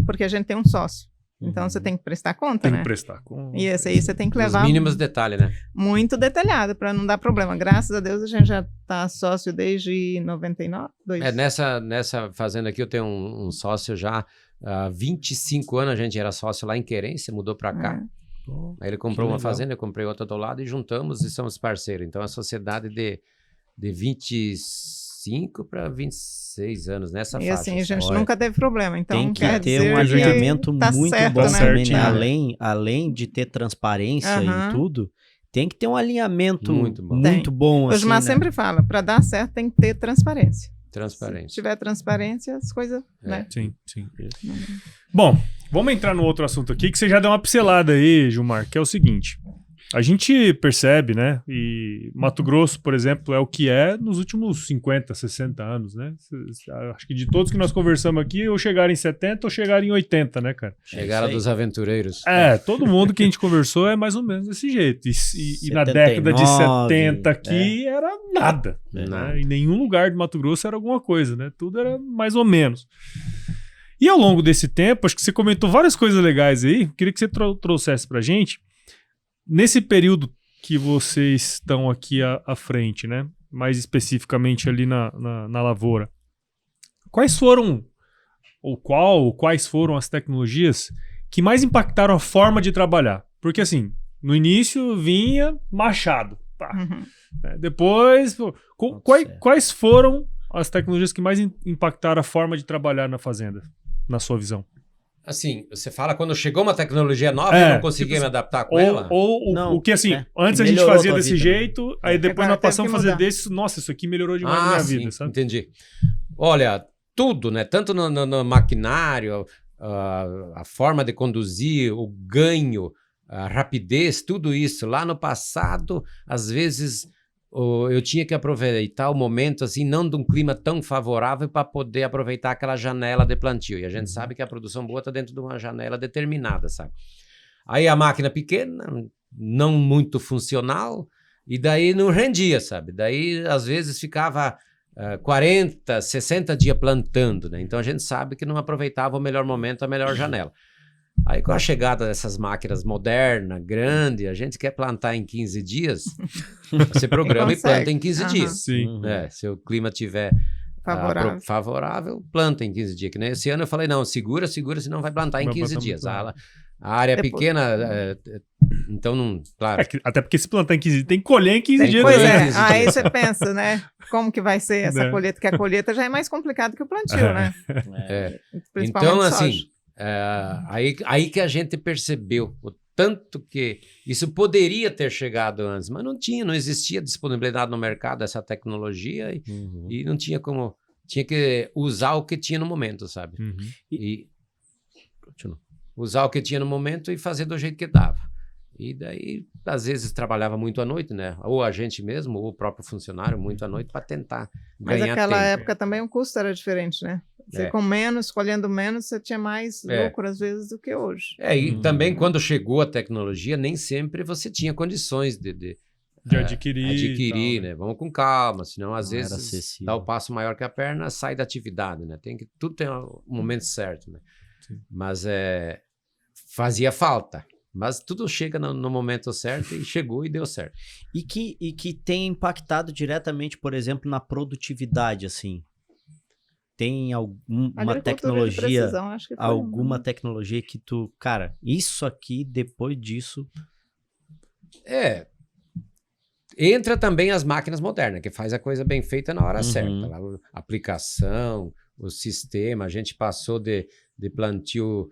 porque a gente tem um sócio. Então você tem que prestar conta, né? Tem que prestar conta. E esse aí você tem que levar... Os mínimos detalhes, né? Muito detalhado, para não dar problema. Graças a Deus a gente já está sócio desde 99. Nessa fazenda aqui eu tenho um sócio já há 25 anos, a gente era sócio lá em Querência, mudou para cá. Aí ele comprou uma fazenda, eu comprei outra do lado e juntamos e somos parceiros. Então a sociedade de 25 para 26 anos nessa faixa. E assim, a gente nunca teve problema. Então, tem que ter um alinhamento muito certo, bom né? também, né? Além de ter transparência e tudo, tem que ter um alinhamento muito bom. O Osmar sempre fala, para dar certo tem que ter transparência. Transparência. Se tiver transparência, as coisas... né? Sim. Bom, vamos entrar no outro assunto aqui, que você já deu uma pincelada aí, Gilmar, que é o seguinte... A gente percebe, né? E Mato Grosso, por exemplo, é o que é nos últimos 50, 60 anos, né? Acho que de todos que nós conversamos aqui, ou chegaram em 70 ou chegaram em 80, né, cara? Chegaram dos aventureiros. Todo mundo que a gente conversou é mais ou menos desse jeito. E na década de 70 aqui era nada. Né? Em nenhum lugar de Mato Grosso era alguma coisa, né? Tudo era mais ou menos. E ao longo desse tempo, acho que você comentou várias coisas legais aí. Queria que você trouxesse pra gente. Nesse período que vocês estão aqui à frente, né? Mais especificamente ali na lavoura, quais foram quais foram as tecnologias que mais impactaram a forma de trabalhar? Porque assim, no início vinha machado, tá? Depois, quais foram as tecnologias que mais impactaram a forma de trabalhar na fazenda, na sua visão? Assim, você fala quando chegou uma tecnologia nova e não conseguia me adaptar com ela? O que assim, antes a gente fazia desse jeito, aí depois nós passamos a fazer desse, nossa, isso aqui melhorou demais na minha vida, sabe? Entendi. Olha, tudo, né? Tanto no maquinário, a forma de conduzir, o ganho, a rapidez, tudo isso. Lá no passado, às vezes... eu tinha que aproveitar o momento, assim, não de um clima tão favorável para poder aproveitar aquela janela de plantio. E a gente sabe que a produção boa está dentro de uma janela determinada, sabe? Aí a máquina pequena, não muito funcional, e daí não rendia, sabe? Daí, às vezes, ficava 40, 60 dias plantando, né? Então a gente sabe que não aproveitava o melhor momento, a melhor janela. Aí com a chegada dessas máquinas modernas, grandes, a gente quer plantar em 15 dias, você programa e planta em 15 dias. Sim. Se o clima tiver favorável, planta em 15 dias. Que nem esse ano eu falei, não, segura, senão vai plantar em 15 dias. A área é pequena, então não... Claro. Até porque se plantar em 15 dias, tem que colher em 15 dias. Pois aí você pensa, né? Como que vai ser essa colheita? Porque a colheita já é mais complicada que o plantio, né? Então, assim... aí que a gente percebeu tanto que isso poderia ter chegado antes, mas não existia disponibilidade no mercado dessa tecnologia e não tinha como, tinha que usar o que tinha no momento, sabe? E usar o que tinha no momento e fazer do jeito que dava. E daí, às vezes, trabalhava muito à noite, né? Ou a gente mesmo, ou o próprio funcionário, muito à noite, para tentar ganhar tempo. Mas naquela época também o custo era diferente, né? Você com menos, escolhendo menos, você tinha mais lucro, às vezes, do que hoje. E também, quando chegou a tecnologia, nem sempre você tinha condições de adquirir, né? Vamos com calma, senão, às vezes, dá o passo maior que a perna, sai da atividade, né? Tudo tem o momento certo, né? Sim. Mas fazia falta. Mas tudo chega no momento certo e chegou e deu certo. E que tem impactado diretamente, por exemplo, na produtividade, assim. Tem alguma tecnologia, precisão, acho que alguma tecnologia que tu... Cara, isso aqui, depois disso... Entra também as máquinas modernas, que faz a coisa bem feita na hora certa. A aplicação, o sistema, a gente passou de plantio...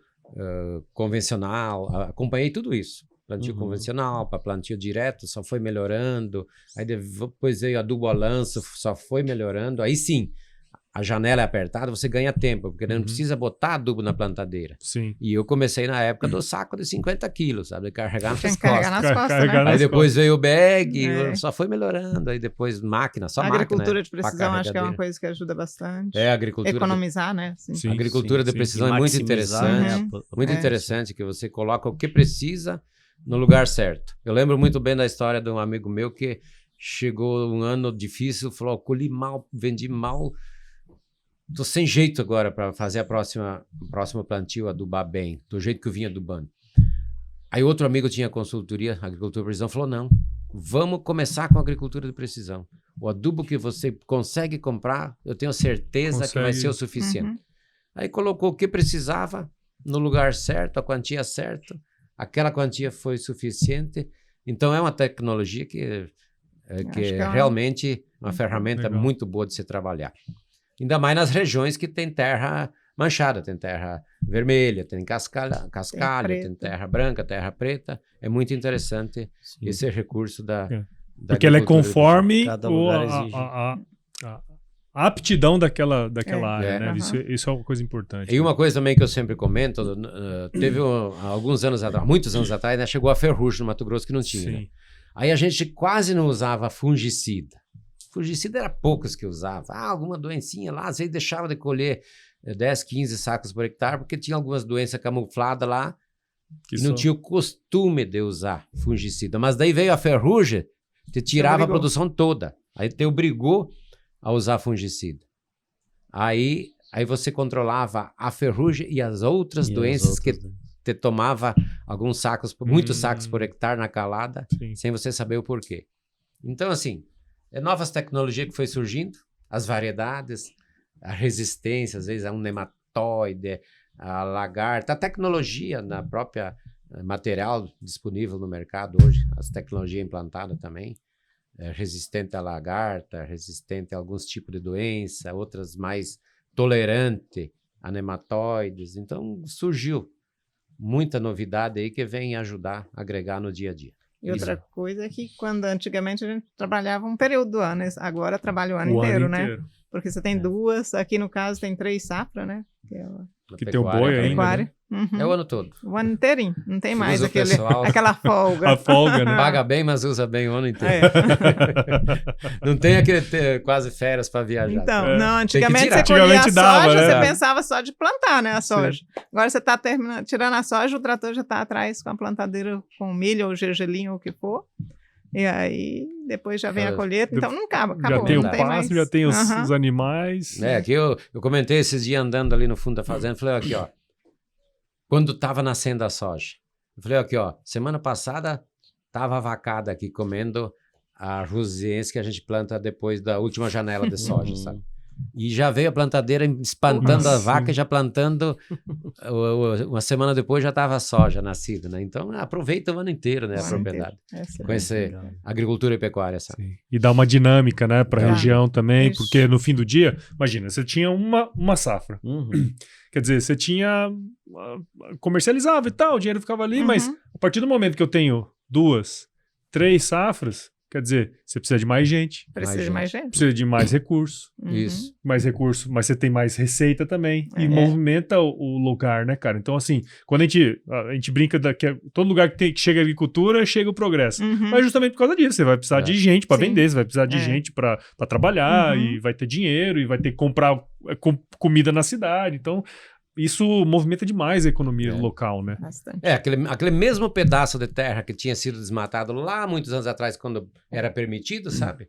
convencional, acompanhei tudo isso. Plantio convencional para plantio direto, só foi melhorando. Aí depois veio adubo a lanço, só foi melhorando. Aí sim, a janela é apertada, você ganha tempo, porque não precisa botar adubo na plantadeira. Sim. E eu comecei na época do saco de 50 quilos, sabe? De carregar nas costas. Né? Aí depois veio o bag, só foi melhorando. Aí depois máquina, só máquina. Agricultura de precisão acho que é uma coisa que ajuda bastante. Agricultura. Economizar, né? Sim. A agricultura de precisão é muito interessante. Muito interessante, que você coloca o que precisa no lugar certo. Eu lembro muito bem da história de um amigo meu que chegou um ano difícil, falou, colhi mal, vendi mal, tô sem jeito agora para fazer o próximo plantio, adubar bem, do jeito que eu vinha adubando. Aí outro amigo tinha consultoria, agricultura de precisão, falou, não, vamos começar com a agricultura de precisão. O adubo que você consegue comprar, eu tenho certeza que vai ser o suficiente. Aí colocou o que precisava no lugar certo, a quantia certa, aquela quantia foi suficiente. Então é uma tecnologia que é realmente uma ferramenta muito boa de se trabalhar. Ainda mais nas regiões que tem terra manchada, tem terra vermelha, tem cascalho, tem terra branca, terra preta. É muito interessante esse recurso da porque ela é conforme a aptidão daquela área, né? Isso é uma coisa importante. E uma coisa também que eu sempre comento, teve alguns anos atrás, muitos anos atrás, né, chegou a ferrugem no Mato Grosso que não tinha. Né? Aí a gente quase não usava fungicida. Fungicida era poucos que usava. Alguma doencinha lá, às vezes deixava de colher 10, 15 sacos por hectare, porque tinha algumas doenças camufladas lá e não tinha o costume de usar fungicida. Mas daí veio a ferrugem, te tirava a produção toda. Aí te obrigou a usar fungicida. Aí você controlava a ferrugem e as outras doenças que te tomava alguns sacos, muitos sacos por hectare na calada, sem você saber o porquê. Então, assim, novas tecnologias que foi surgindo, as variedades, a resistência, às vezes, a um nematóide, a lagarta, a tecnologia na própria material disponível no mercado hoje, as tecnologias implantadas também, resistente à lagarta, resistente a alguns tipos de doença, outras mais tolerante a nematóides. Então, surgiu muita novidade aí que vem ajudar a agregar no dia a dia. E outra coisa é que antigamente a gente trabalhava um período do ano, agora trabalha o ano inteiro, né? Porque você tem duas, aqui no caso tem 3 safras, né? Que tem o boi ainda, né? É o ano todo. O ano inteirinho, não tem mais aquela folga. A folga, né? Paga bem, mas usa bem o ano inteiro. Não tem aquele quase férias para viajar. Então, não, antigamente você colhia a soja, você pensava só de plantar, né, a soja. Agora você está tirando a soja, o trator já está atrás com a plantadeira com milho ou gergelim ou o que for. E aí, depois já vem a colheita, então não acabou. Já tem não o pasto, já tem os animais. Aqui eu comentei esses dias andando ali no fundo da fazenda, falei, aqui, ó, quando estava nascendo a soja, eu falei, aqui, ó, semana passada estava a vacada aqui comendo a rosiense que a gente planta depois da última janela de soja, sabe? E já veio a plantadeira espantando a vaca, já plantando, uma semana depois já estava a soja nascida, né? Então aproveita o ano inteiro, né, a propriedade. Conhecer agricultura e pecuária, sabe? E dá uma dinâmica, né, para a região também, porque no fim do dia, imagina, você tinha uma safra. Quer dizer, você tinha... comercializava e tal, o dinheiro ficava ali, mas a partir do momento que eu tenho 2, 3 safras, quer dizer, você precisa de mais gente. Precisa de mais gente. Precisa de mais recurso. Isso. Mais recurso, mas você tem mais receita também. E movimenta o lugar, né, cara? Então, assim, quando a gente brinca que todo lugar que chega a agricultura, chega o progresso. Mas justamente por causa disso, você vai precisar de gente para vender, você vai precisar de gente para trabalhar, e vai ter dinheiro, e vai ter que comprar comida na cidade. Então, isso movimenta demais a economia local, né? Bastante. Aquele mesmo pedaço de terra que tinha sido desmatado lá muitos anos atrás, quando era permitido, sabe?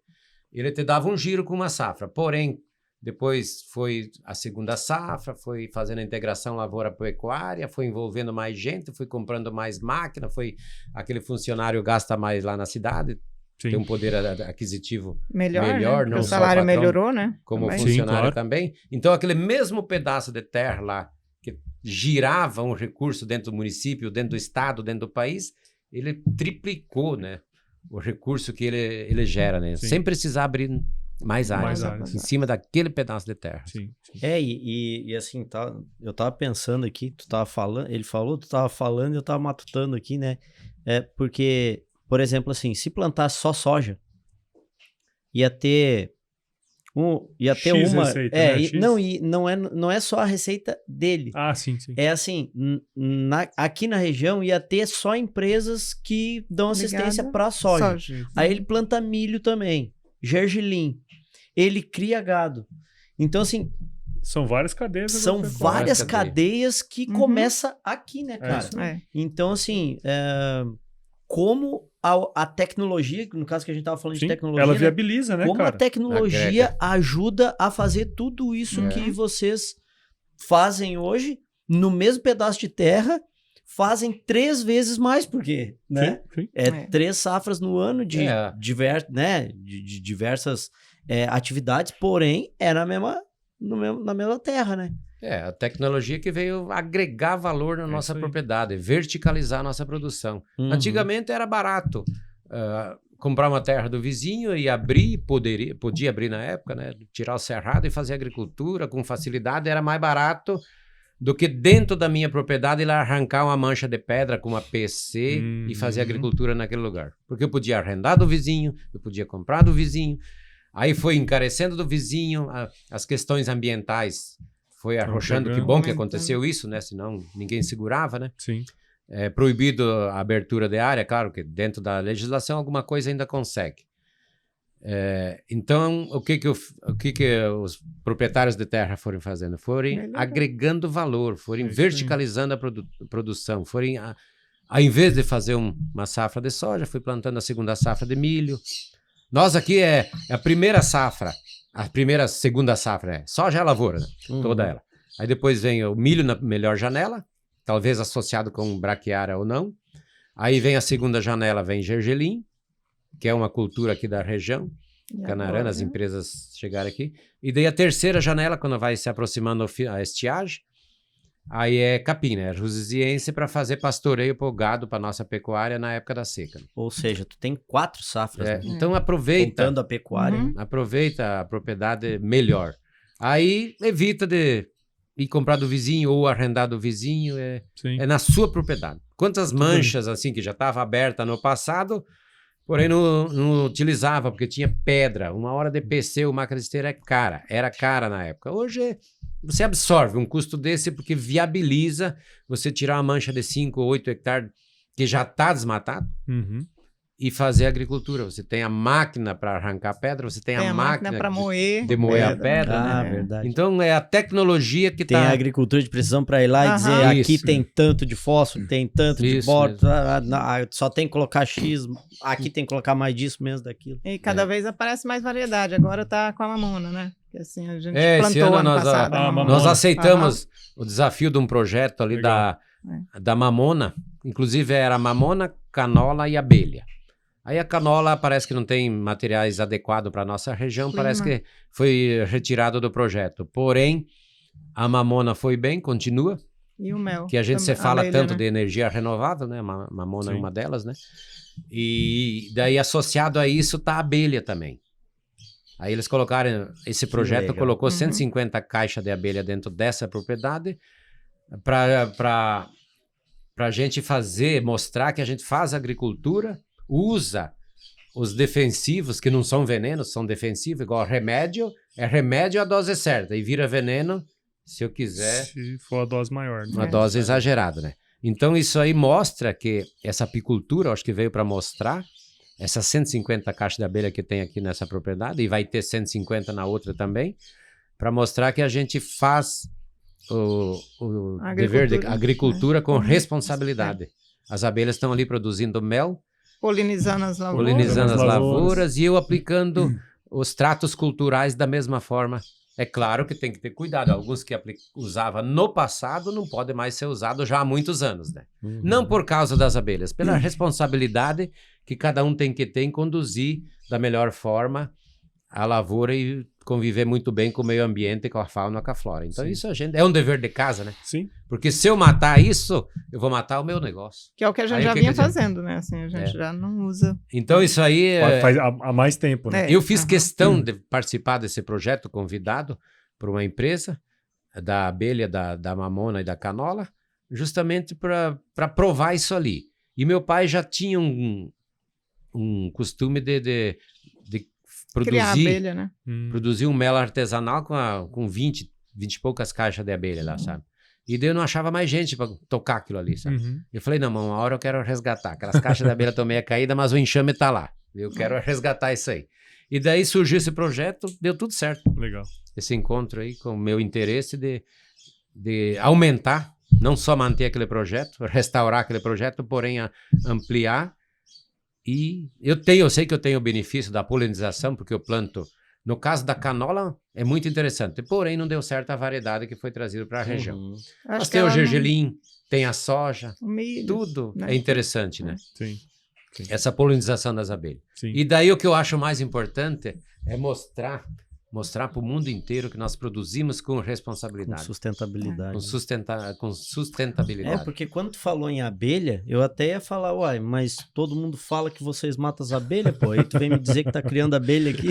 Ele te dava um giro com uma safra. Porém, depois foi a segunda safra, foi fazendo a integração lavoura-pecuária, foi envolvendo mais gente, foi comprando mais máquina, foi aquele funcionário gasta mais lá na cidade, tem um poder aquisitivo melhor, né? não o só salário o patrão, melhorou, né? como também. funcionário também. Então, aquele mesmo pedaço de terra lá, que girava um recurso dentro do município, dentro do estado, dentro do país, ele triplicou, né, o recurso que ele gera, né, sem precisar abrir mais áreas em cima daquele pedaço de terra. Sim. E assim, eu tava pensando aqui, tu tava falando, ele falou, tu tava falando e eu tava matutando aqui, né, porque, por exemplo, assim, se plantar só soja, ia ter X uma receita, né? não é só a receita dele. Sim. É assim, aqui na região ia ter só empresas que dão assistência para soja. Aí ele planta milho também, gergelim. Ele cria gado. Então assim, são várias cadeias. São várias cadeias que começa aqui, né, cara? Então assim, como a tecnologia, no caso que a gente estava falando de tecnologia, ela viabiliza, né, como cara? a tecnologia ajuda a fazer tudo isso que vocês fazem hoje, no mesmo pedaço de terra, fazem 3 vezes mais, porque, né? Sim. 3 safras no ano de diversas atividades, porém, na mesma terra, né? A tecnologia que veio agregar valor na nossa propriedade, verticalizar a nossa produção. Antigamente era barato comprar uma terra do vizinho e abrir, podia abrir na época, né? Tirar o cerrado e fazer agricultura com facilidade, era mais barato do que dentro da minha propriedade ele arrancar uma mancha de pedra com uma PC e fazer agricultura naquele lugar. Porque eu podia arrendar do vizinho, eu podia comprar do vizinho, aí foi encarecendo do vizinho, as questões ambientais foi arrochando, que bom que aconteceu isso, né? Senão ninguém segurava, né? Sim. É proibido a abertura de área, claro que dentro da legislação alguma coisa ainda consegue. Então, o que os proprietários de terra foram fazendo? Foram agregando valor, foram verticalizando a produção, foram, ao invés de fazer uma safra de soja, foi plantando a segunda safra de milho. Nós aqui é a primeira safra, segunda safra soja é a lavoura, né? Toda ela. Aí depois vem o milho na melhor janela, talvez associado com braquiária ou não. Aí vem a segunda janela, vem gergelim, que é uma cultura aqui da região, Canarana, as empresas chegaram aqui. E daí a terceira janela, quando vai se aproximando a estiagem, aí é capim, né? Rusiziense, para fazer pastoreio para o gado, para nossa pecuária na época da seca. Ou seja, tu tem 4 safras. Né? Então aproveita. Contando a pecuária. Aproveita a propriedade melhor. Aí evita de ir comprar do vizinho ou arrendar do vizinho, é na sua propriedade. Quantas manchas assim que já estava aberta no passado, porém não utilizava, porque tinha pedra. Uma hora de PC, máquina de esteira era cara na época. Hoje você absorve um custo desse porque viabiliza você tirar uma mancha de 5 ou 8 hectares que já está desmatado e fazer agricultura. Você tem a máquina para arrancar pedra, você tem a máquina para moer, de moer a pedra. Né? Verdade. Então é a tecnologia que tem a agricultura de precisão para ir lá e dizer aqui tem tanto de fósforo, tem tanto de boro, só tem que colocar X, aqui tem que colocar mais disso, menos daquilo. E cada vez aparece mais variedade. Agora tá com a mamona, né? Que assim a gente plantou ano passado. Nós aceitamos o desafio de um projeto ali da mamona. Inclusive era mamona, canola e abelha. Aí a canola parece que não tem materiais adequados para a nossa região, parece que foi retirado do projeto. Porém, a mamona foi bem, continua. E o mel. Que a gente fala abelha, tanto né? de energia renovável, né? Mamona é uma delas, né? E daí associado a isso tá a abelha também. Aí eles colocaram, esse projeto legal. colocou 150 caixas de abelha dentro dessa propriedade para a gente mostrar que a gente faz agricultura, usa os defensivos, que não são venenos, são defensivos, igual remédio, é remédio a dose certa, e vira veneno, se eu quiser, Se for a dose maior. Né? uma dose exagerada, né? Então isso aí mostra que essa apicultura, acho que veio para mostrar, essas 150 caixas de abelha que tem aqui nessa propriedade, e vai ter 150 na outra também, para mostrar que a gente faz o dever de agricultura com responsabilidade. As abelhas estão ali produzindo mel, Polinizando as lavouras. polinizando as As lavouras. lavouras, e eu aplicando os tratos culturais da mesma forma. É claro que tem que ter cuidado. Alguns que usava no passado não podem mais ser usados já há muitos anos, né? Não por causa das abelhas, pela responsabilidade que cada um tem que ter em conduzir da melhor forma a lavoura e conviver muito bem com o meio ambiente, com a fauna, com a flora. Então Sim. isso é um dever de casa, né? Sim. Porque se eu matar isso, eu vou matar o meu negócio. Que é o que a gente Aí já o que vinha que adianta? fazendo, né? Assim, a gente já não usa. Então isso aí... Faz há mais tempo, né? Eu fiz questão de participar desse projeto, convidado por uma empresa da abelha, da mamona e da canola, justamente para provar isso ali. E meu pai já tinha um costume de Criar produzir, abelha, né? produzir um mel artesanal com 20 e poucas caixas de abelha lá, sabe? E daí eu não achava mais gente para tocar aquilo ali, sabe? Eu falei, não, uma hora eu quero resgatar. Aquelas caixas de abelha estão meio caídas, mas o enxame tá lá. Eu quero resgatar isso aí. E daí surgiu esse projeto, deu tudo certo. Legal. Esse encontro aí com o meu interesse de aumentar, não só manter aquele projeto, restaurar aquele projeto, porém ampliar. E eu sei que eu tenho o benefício da polinização, porque eu planto. No caso da canola, é muito interessante. Porém, não deu certo a variedade que foi trazida para a região. Acho Mas que tem o ela não- gergelim, tem a soja, o milho, tudo né? é interessante, né? Sim. Essa polinização das abelhas. Sim. E daí o que eu acho mais importante é mostrar para o mundo inteiro que nós produzimos com Com responsabilidade, sustentabilidade. com sustentabilidade. Porque quando tu falou em abelha, eu até ia falar, uai, mas todo mundo fala que vocês matam as abelhas, pô. Aí tu vem me dizer que tá criando abelha aqui.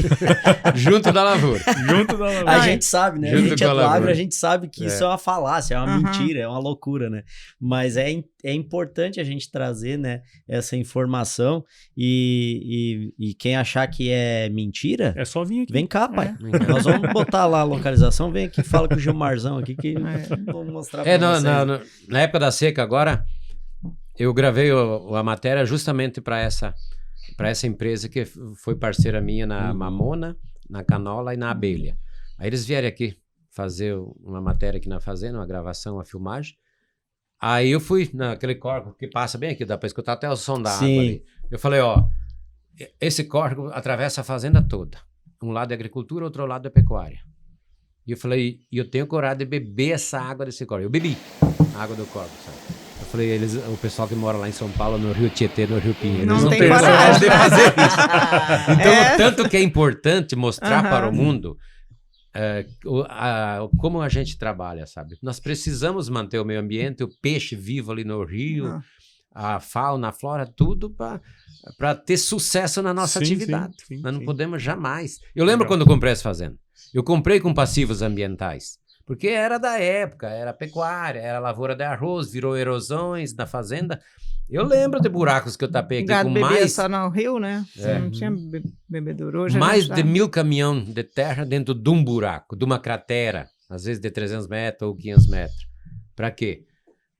Junto da lavoura. Junto da A lavoura. gente sabe, né? A Junto gente com a é do agro, lavoura. a gente sabe que isso é uma falácia, é uma Aham. mentira, é uma loucura, né? Mas é importante a gente trazer, né, essa informação e quem achar que é mentira, É só vir aqui. vem cá, pai. Nós vamos botar lá a localização, vem aqui, fala com o Gilmarzão aqui que vamos mostrar pra vocês. Na época da seca agora, eu gravei a matéria justamente para essa empresa que foi parceira minha na mamona, na canola e na abelha. Aí eles vieram aqui fazer uma matéria aqui na fazenda, uma gravação, uma filmagem. Aí eu fui naquele córrego que passa bem aqui, dá para escutar até o som da água Sim. ali. Eu falei, ó, esse córrego atravessa a fazenda toda. Um lado é agricultura, outro lado é pecuária. E eu falei, eu tenho coragem de beber essa água desse córrego. Eu bebi a água do córrego, sabe? Eu falei, o pessoal que mora lá em São Paulo, no Rio Tietê, no Rio Pinheiros, Não eles não tem têm coragem coragem. de fazer isso. Então, É. tanto que é importante mostrar Aham. para o mundo como a gente trabalha, sabe? Nós precisamos manter o meio ambiente, o peixe vivo ali no rio, Não. a fauna, a flora, tudo para ter sucesso na nossa Sim, atividade. sim, Nós não sim. podemos jamais. Eu lembro Legal. quando eu comprei essa fazenda. Eu comprei com passivos ambientais, porque era da época, era pecuária, era lavoura de arroz, virou erosões na fazenda. Eu lembro de buracos que eu tapei O aqui gado com bebia mais, só no rio, né? É. Não tinha bebedouro. Hoje a mais gente de dá. 1000 caminhões de terra dentro de um buraco, de uma cratera, às vezes de 300 metros ou 500 metros. Para quê?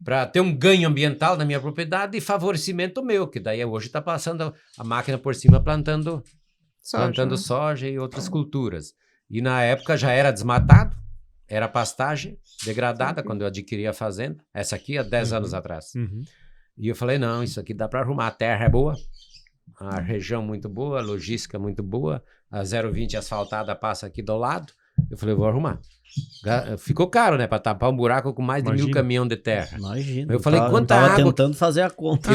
Para ter um ganho ambiental na minha propriedade e favorecimento meu, que daí hoje está passando a máquina por cima plantando Soja, soja e outras culturas. E na época já era desmatado, era pastagem degradada quando eu adquiri a fazenda. Essa aqui há 10 anos atrás. Uhum. E eu falei, não, isso aqui dá para arrumar. A terra é boa, a região muito boa, a logística muito boa, a 020 asfaltada passa aqui do lado. Eu falei, vou arrumar. Ficou caro, né? Para tapar um buraco com mais de 1000 Imagina. caminhões de terra. Imagina. Eu falei, tava, quanta tava água- tentando fazer a conta.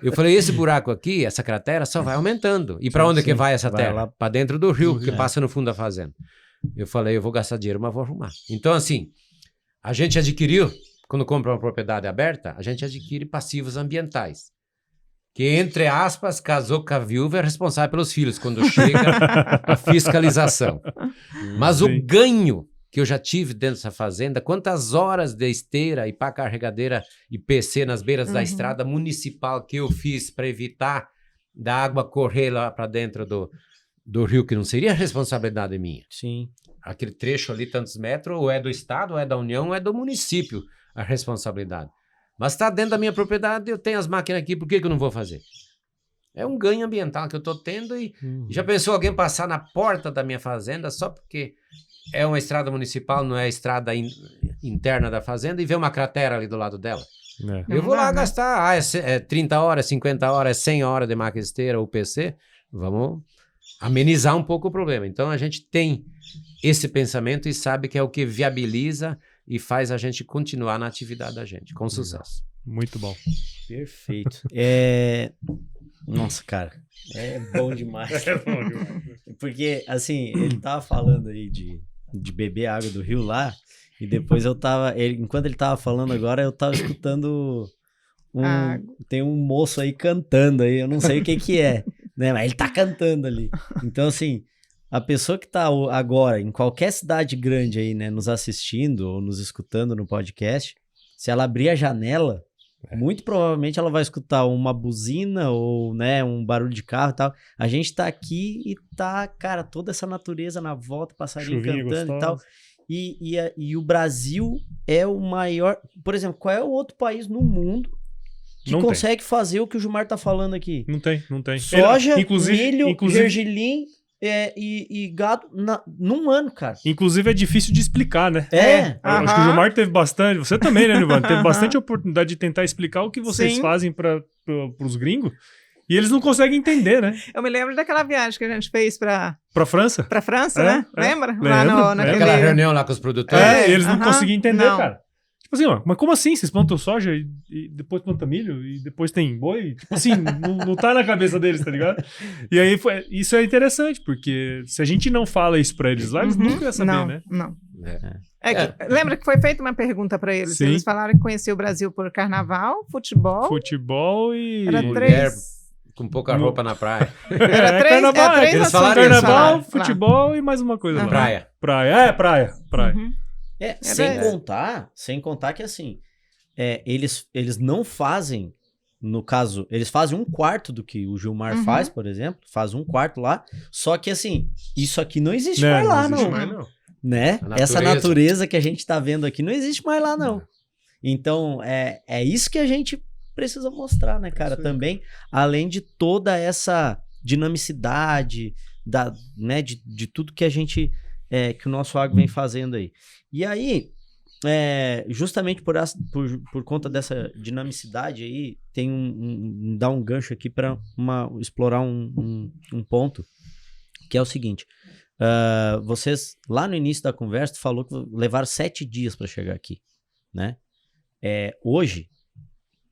Eu falei, esse buraco aqui, essa cratera, só vai aumentando. E para onde que vai essa Vai terra? lá Para dentro do rio, do que rio. passa no fundo da fazenda. Eu falei, eu vou gastar dinheiro, mas vou arrumar. Então, assim, a gente adquiriu, quando compra uma propriedade aberta, a gente adquire passivos ambientais. que, entre aspas, casou com a viúva e é responsável pelos filhos quando chega a fiscalização. Mas o ganho que eu já tive dentro dessa fazenda, quantas horas de esteira e pá carregadeira e PC nas beiras da estrada municipal que eu fiz para evitar da água correr lá para dentro do rio, que não seria responsabilidade minha. Sim. Aquele trecho ali, tantos metros, ou é do Estado, ou é da União, ou é do município a responsabilidade. Mas está dentro da minha propriedade, eu tenho as máquinas aqui, por que eu não vou fazer? É um ganho ambiental que eu estou tendo e já pensou alguém passar na porta da minha fazenda só porque é uma estrada municipal, não é a estrada interna da fazenda, e vê uma cratera ali do lado dela? Eu vou lá gastar 30 horas, 50 horas, 100 horas de máquina esteira ou PC, vamos amenizar um pouco o problema. Então a gente tem esse pensamento e sabe que é o que viabiliza e faz a gente continuar na atividade da gente, com sucesso. Muito bom. Perfeito. Nossa, cara, é bom demais. Porque, assim, ele tava falando aí de beber água do rio lá, e depois enquanto ele tava falando agora, eu tava escutando tem um moço aí cantando aí, eu não sei o que é, né, mas ele tá cantando ali. Então, assim, a pessoa que tá agora em qualquer cidade grande aí, né, nos assistindo ou nos escutando no podcast, se ela abrir a janela, muito provavelmente ela vai escutar uma buzina ou, né, um barulho de carro e tal. A gente tá aqui e tá, cara, toda essa natureza na volta, passarinho Chuvinha cantando gostosa. e tal. E o Brasil é o maior... Por exemplo, qual é o outro país no mundo que Não consegue fazer o que o Gilmar tá falando aqui? Não tem. Soja, Inclusive- milho, gergelim e gado num ano, cara. Inclusive é difícil de explicar, né? É. Acho que o Gilmar teve bastante, você também, né, Nilvano? Teve bastante oportunidade de tentar explicar o que vocês Sim. fazem para os gringos e eles não conseguem entender, né? Eu me lembro daquela viagem que a gente fez pra França. França, É, né? é. Lembra? Lembro, Lá lembro. naquele... Aquela reunião lá com os produtores. Eles não conseguiam entender, não. cara. Tipo assim, ó, mas como assim? Vocês plantam soja e depois plantam milho e depois tem boi? Tipo assim, não tá na cabeça deles, tá ligado? E aí, isso é interessante, porque se a gente não fala isso pra eles lá, eles nunca iam saber, não, né? Não. É. Lembra que foi feita uma pergunta para eles? Sim. Eles falaram que conheciam o Brasil por carnaval, futebol. Futebol e... Era mulher 3. com pouca roupa na praia. Era três, carnaval, três eles assuntos falaram que eles isso. carnaval, falaram. futebol e mais uma coisa. lá. Praia. Praia. Uhum. Sem contar que, assim, eles não fazem, no caso, eles fazem 1/4 do que o Gilmar faz, por exemplo, faz 1/4 lá, só que, assim, isso aqui não existe mais lá, existe não. mais, não. Né? A natureza. Essa natureza que a gente tá vendo aqui não existe mais lá, não. Então, é isso que a gente precisa mostrar, né, cara? Também, além de toda essa dinamicidade, né, de tudo que a gente, que o nosso agro vem fazendo aí. E aí, justamente por conta dessa dinamicidade aí, tem dá um gancho aqui para explorar um ponto, que é o seguinte. Vocês, lá no início da conversa, falou que levaram 7 dias para chegar aqui, né? Hoje,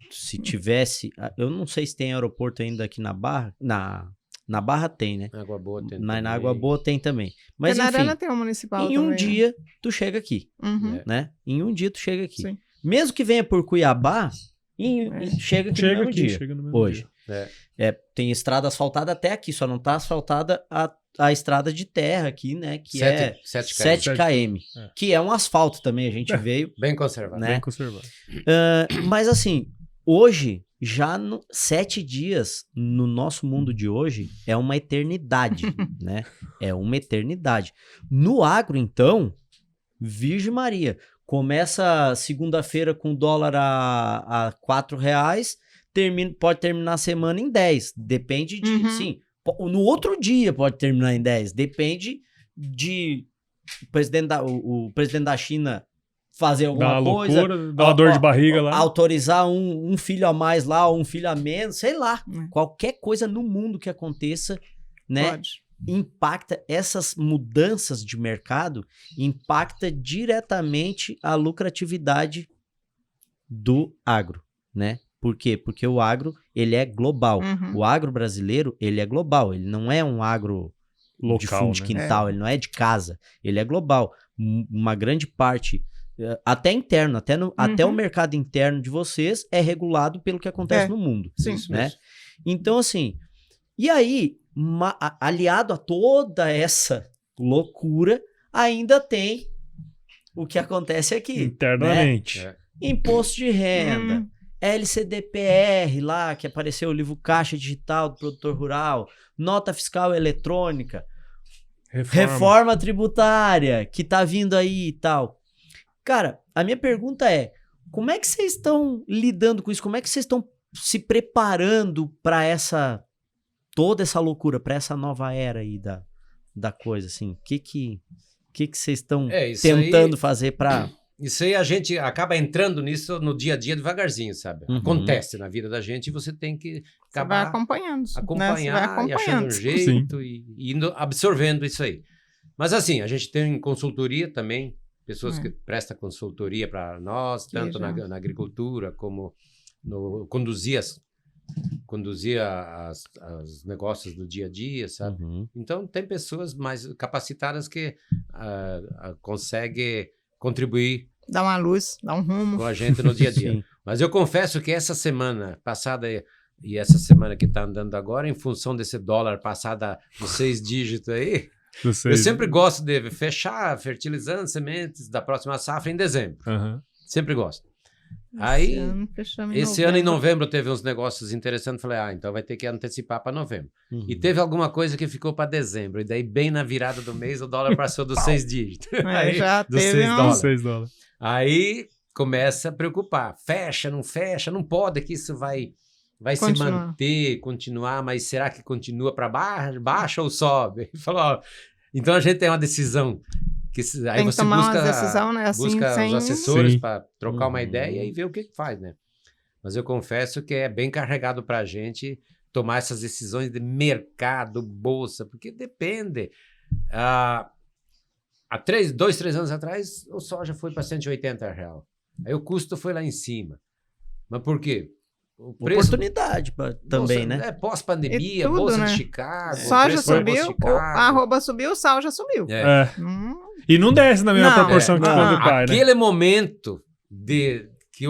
se tivesse... Eu não sei se tem aeroporto ainda aqui na Barra. Na Barra tem, né? Água Boa tem Na também. Água Boa tem também. Mas, Na enfim, Arana tem um municipal em um também. dia, tu chega aqui, Uhum. né? Em um dia, tu chega aqui. Sim. Mesmo que venha por Cuiabá, chega aqui no mesmo dia. Chega no mesmo Hoje. dia. Tem estrada asfaltada até aqui, só não tá asfaltada a estrada de terra aqui, né? Que é 7 km. Que é um asfalto também, a gente veio. Bem conservado. Né? Bem conservado. Mas assim, hoje, já 7 dias no nosso mundo de hoje é uma eternidade, né? É uma eternidade. No agro, então, Virgem Maria, começa segunda-feira com dólar a R$4, pode terminar a semana em 10. Depende de, sim. No outro dia pode terminar em 10. Depende de o presidente da China fazer alguma coisa. Loucura, dá uma dor de barriga lá. Autorizar um filho a mais lá, ou um filho a menos, sei lá. Qualquer coisa no mundo que aconteça, né? Pode. Impacta essas mudanças de mercado, impacta diretamente a lucratividade do agro, né? Por quê? Porque o agro, ele é global. O agro brasileiro, ele é global. Ele não é um agro Local, de fundo de quintal, ele não é de casa. Ele é global. Uma grande parte, até interno, até o mercado interno de vocês é regulado pelo que acontece no mundo. Sim. Né? Então, assim, e aí, aliado a toda essa loucura, ainda tem o que acontece aqui. Internamente. Né? Imposto de renda, LCDPR lá, que apareceu o livro Caixa Digital do Produtor Rural, nota fiscal eletrônica, reforma tributária, que tá vindo aí e tal. Cara, a minha pergunta é, como é que vocês estão lidando com isso? Como é que vocês estão se preparando para toda essa loucura, para essa nova era aí da coisa, assim? O que vocês estão tentando fazer para... Isso aí a gente acaba entrando nisso no dia a dia devagarzinho, sabe? Acontece na vida da gente e você tem que acabar... Você vai acompanhando. E achando um jeito e indo absorvendo isso aí. Mas assim, a gente tem consultoria também, pessoas que prestam consultoria para nós, tanto na agricultura como conduzir os negócios do dia a dia, sabe? Então, tem pessoas mais capacitadas que conseguem contribuir. Dá uma luz, dá um rumo. Com a gente no dia a dia. Mas eu confesso que essa semana passada e essa semana que está andando agora, em função desse dólar passada dos 6 dígitos aí, eu sempre gosto de fechar fertilizantes, sementes da próxima safra em dezembro. Sempre gosto. Aí, esse ano em novembro teve uns negócios interessantes, falei, então vai ter que antecipar para novembro. E teve alguma coisa que ficou para dezembro, e daí bem na virada do mês o dólar passou dos 6 dígitos. Aí, já dos teve 6 dólares. Aí começa a preocupar, fecha, não pode que isso vai se manter, continuar, mas será que continua para baixo, baixa ou sobe? Falou, então a gente tem uma decisão. Aí você busca, decisão, né? Assim, busca os assessores para trocar uma ideia e ver o que faz, né? Mas eu confesso que é bem carregado para a gente tomar essas decisões de mercado, bolsa, porque depende. Há 2, 3 anos atrás, o soja foi para R$180. Aí o custo foi lá em cima. Mas por quê? O preço, oportunidade também, bolsa, né? Pós-pandemia, bolsa de Chicago. Soja subiu, a arroba subiu, o sal já subiu. E não desce na mesma proporção que quando cai, né? Aquele momento que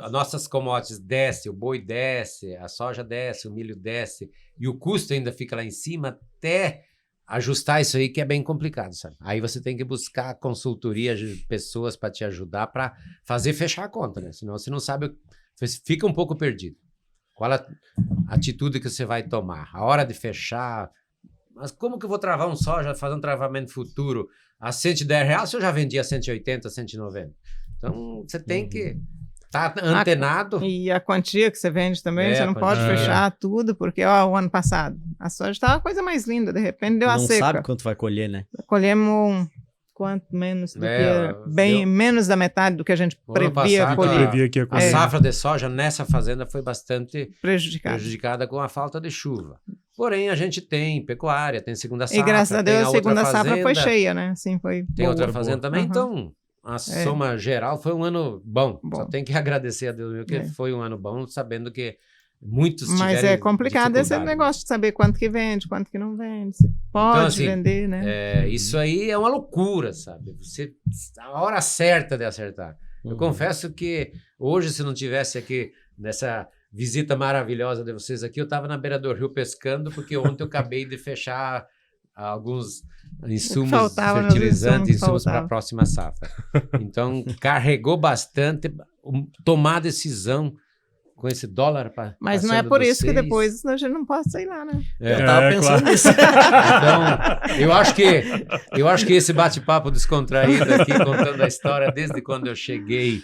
as nossas commodities descem, o boi desce, a soja desce, o milho desce, e o custo ainda fica lá em cima, até ajustar isso aí que é bem complicado, sabe? Aí você tem que buscar consultoria de pessoas para te ajudar para fazer fechar a conta, né? Senão você não sabe, você fica um pouco perdido. Qual a atitude que você vai tomar? A hora de fechar... Mas como que eu vou travar um soja, fazer um travamento futuro a R$110 se eu já vendi a 180, 190? Então, você tem que estar antenado. E a quantia que você vende também, você não pode fechar tudo, porque o ano passado a soja estava a coisa mais linda, de repente deu a seca. Não sabe quanto vai colher, né? Colhemos quanto menos do que... menos da metade do que a gente previa colher. A safra de soja nessa fazenda foi bastante prejudicada com a falta de chuva. Porém, a gente tem pecuária, tem segunda safra. E graças a Deus a segunda safra foi cheia, né? Assim, foi tem boa, outra fazenda também, então a soma geral foi um ano bom. Só tem que agradecer a Deus, porque foi um ano bom, sabendo que muitos tiveram Mas é complicado esse negócio de saber quanto que vende, quanto que não vende, se pode então, assim, vender, né? Isso aí é uma loucura, sabe? Você, a hora certa de acertar. Eu confesso que hoje, se não tivesse aqui nessa... visita maravilhosa de vocês aqui, eu estava na beira do rio pescando, porque ontem eu acabei de fechar alguns insumos fertilizantes, insumos para a próxima safra. Então, carregou bastante tomar decisão com esse dólar para... Mas não é por isso que depois a gente não pode sair lá, né? Eu estava pensando nisso. Então, eu acho que esse bate-papo descontraído aqui, contando a história desde quando eu cheguei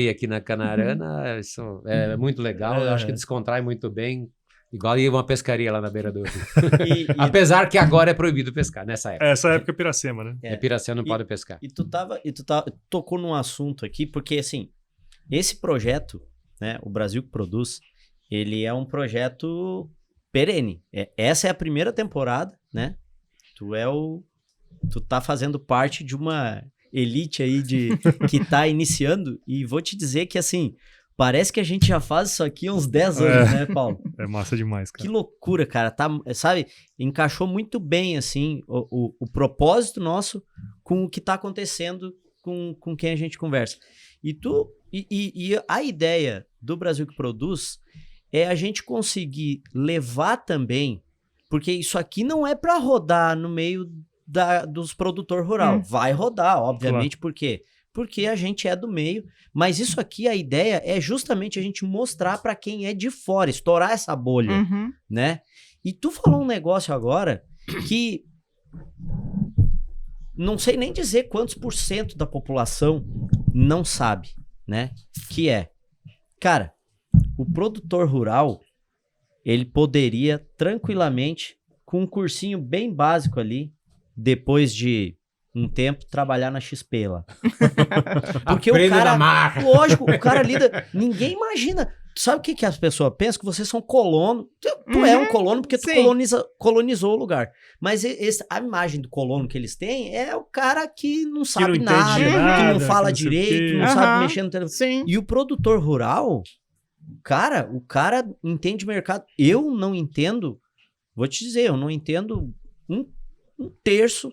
aqui na Canarana, isso é muito legal, eu acho que descontrai muito bem, igual ir uma pescaria lá na beira do rio. Apesar que agora é proibido pescar, nessa época. Essa época é Piracema, né? Piracema não pode pescar. E tu tocou num assunto aqui, porque assim, esse projeto, né, o Brasil que Produz, ele é um projeto perene. Essa é a primeira temporada, né? Tu tá fazendo parte de uma... elite aí que tá iniciando, e vou te dizer que assim, parece que a gente já faz isso aqui há uns 10 anos, né, Paulo? É massa demais, cara. Que loucura, cara, sabe, encaixou muito bem, assim, o propósito nosso com o que tá acontecendo com quem a gente conversa. E a ideia do Brasil que Produz é a gente conseguir levar também, porque isso aqui não é para rodar no meio dos produtores rural. Vai rodar, obviamente, claro. Por quê? Porque a gente é do meio, mas isso aqui, a ideia é justamente a gente mostrar para quem é de fora, estourar essa bolha, né? E tu falou um negócio agora que não sei nem dizer quantos % da população não sabe, né? Que é, cara, o produtor rural, ele poderia tranquilamente, com um cursinho bem básico ali, depois de um tempo, trabalhar na XP lá. Porque o cara, lógico, o cara lida, ninguém imagina. Sabe o que as pessoas pensam? Que vocês são colono. Tu é um colono porque tu colonizou o lugar. Mas a imagem do colono que eles têm é o cara que não sabe nada, que não fala direito, não sabe mexer no telefone. E o produtor rural, cara, o cara entende mercado. Eu não entendo, vou te dizer, eu não entendo um terço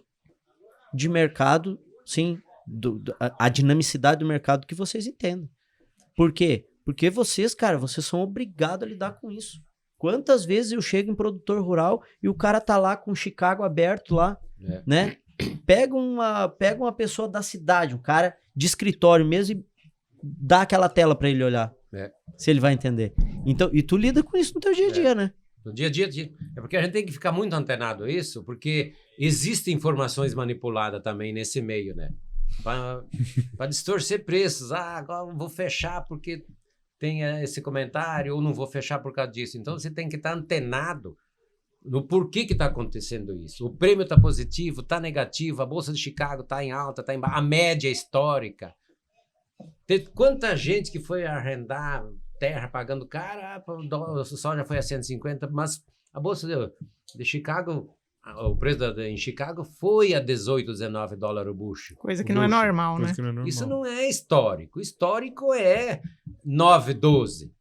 de mercado, sim, a dinamicidade do mercado que vocês entendem. Por quê? Porque vocês, cara, vocês são obrigados a lidar com isso. Quantas vezes eu chego em produtor rural e o cara tá lá com o Chicago aberto lá, né? Pega uma pessoa da cidade, um cara de escritório mesmo e dá aquela tela para ele olhar. Se ele vai entender. Então, e tu lida com isso no teu dia a dia, né? No dia a dia. É porque a gente tem que ficar muito antenado a isso, porque existem informações manipuladas também nesse meio, né? Para distorcer preços. Agora vou fechar porque tem esse comentário, ou não vou fechar por causa disso. Então você tem que estar antenado no porquê que está acontecendo isso. O prêmio está positivo, está negativo, a Bolsa de Chicago está em alta, está em baixa, a média histórica. Tem quanta gente que foi arrendar terra pagando cara, o soja foi a 150, mas a Bolsa de Chicago, o preço em Chicago foi a 18, 19 dólares o bushel. Coisa que não é normal, né? Isso não é histórico. Histórico é 9, 12.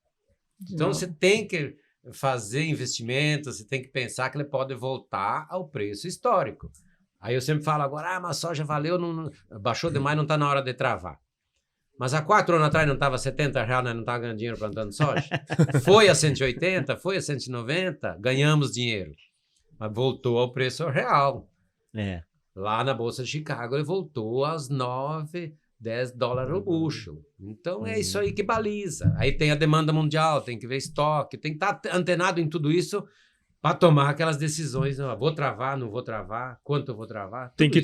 Então você tem que fazer investimentos, você tem que pensar que ele pode voltar ao preço histórico. Aí eu sempre falo agora, mas a soja valeu, baixou demais, não está na hora de travar. Mas há 4 anos atrás não estava R$70, né? Não estava ganhando dinheiro plantando soja. Foi a 180, foi a 190, ganhamos dinheiro. Mas voltou ao preço real. Lá na Bolsa de Chicago ele voltou aos 9, 10 dólares o bushel. Então é isso aí que baliza. Aí tem a demanda mundial, tem que ver estoque, tem que estar antenado em tudo isso para tomar aquelas decisões. Não, vou travar, não vou travar, quanto eu vou travar. Tem que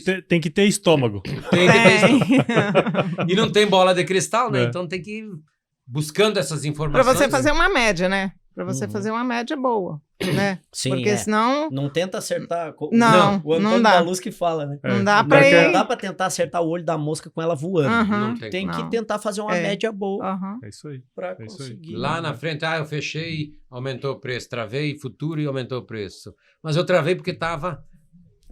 ter estômago. Tem que ter estômago. E não tem bola de cristal, né? Então tem que ir buscando essas informações. Para você fazer uma média, né? Para você fazer uma média boa, né? Sim, porque senão... Não tenta acertar... Não, o Antônio não dá. da Luz que fala, né? Não dá para ir... Não dá para tentar acertar o olho da mosca com ela voando. Não tem que tentar fazer uma média boa. É isso aí. Para conseguir. Lá na frente, eu fechei, aumentou o preço. Travei futuro e aumentou o preço. Mas eu travei porque estava...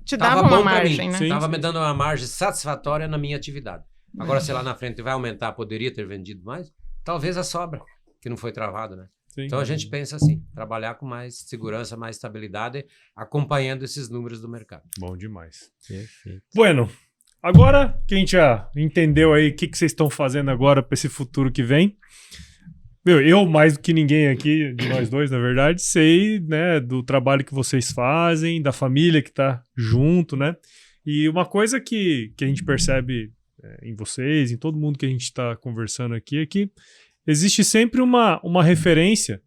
Te dava uma margem, né? Estava me dando uma margem satisfatória na minha atividade. Agora, se lá na frente vai aumentar, poderia ter vendido mais, talvez a sobra, que não foi travado, né? Sim. Então a gente pensa assim, trabalhar com mais segurança, mais estabilidade, acompanhando esses números do mercado. Bom demais. Perfeito. Bueno, agora que a gente já entendeu aí o que vocês estão fazendo agora para esse futuro que vem, eu mais do que ninguém aqui, de nós dois, na verdade, sei, né, do trabalho que vocês fazem, da família que está junto, né? E uma coisa que a gente percebe em vocês, em todo mundo que a gente está conversando aqui, é que existe sempre uma referência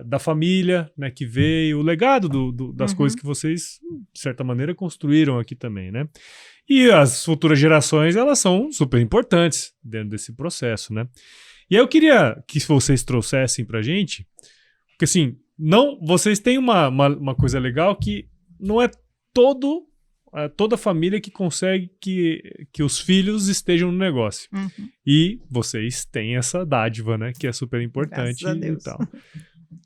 da família, né, que veio, o legado das coisas que vocês, de certa maneira, construíram aqui também, né? E as futuras gerações, elas são super importantes dentro desse processo, né? E aí eu queria que vocês trouxessem pra gente, porque assim, vocês têm uma coisa legal que não é toda família que consegue que os filhos estejam no negócio. E vocês têm essa dádiva, né? Que é super importante e tal.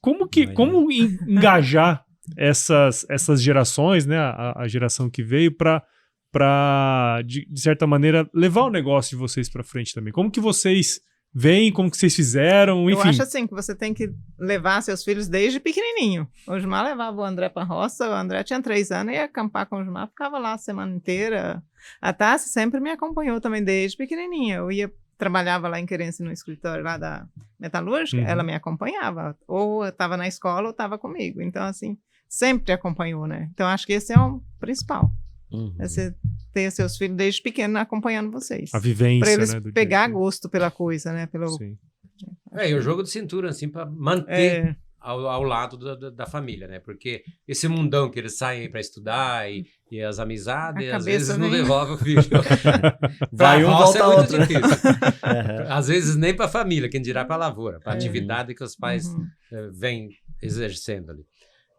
Como engajar essas gerações, né? A geração que veio para de certa maneira, levar o negócio de vocês para frente também? Como que vocês veem, como que vocês fizeram, enfim. Eu acho assim, que você tem que levar seus filhos desde pequenininho. O Gilmar levava o André pra roça, o André tinha 3 anos, ia acampar com o Gilmar, ficava lá a semana inteira. A Tassi sempre me acompanhou também desde pequenininha. Eu ia trabalhava lá em Querência no escritório lá da metalúrgica, ela me acompanhava. Ou eu estava na escola ou estava comigo. Então, assim, sempre acompanhou, né? Então, acho que esse é o principal. É você ter seus filhos desde pequeno acompanhando vocês. A vivência, para eles né, do pegar dia. gosto pela coisa, né? Pelo... Sim. E o jogo de cintura, assim, para manter ao lado da família, né? Porque esse mundão que eles saem para estudar e as amizades, às vezes não devolve o filho. Vai um, volta outro. Difícil. Às vezes nem para a família, quem dirá para a lavoura, para a atividade que os pais vêm exercendo ali.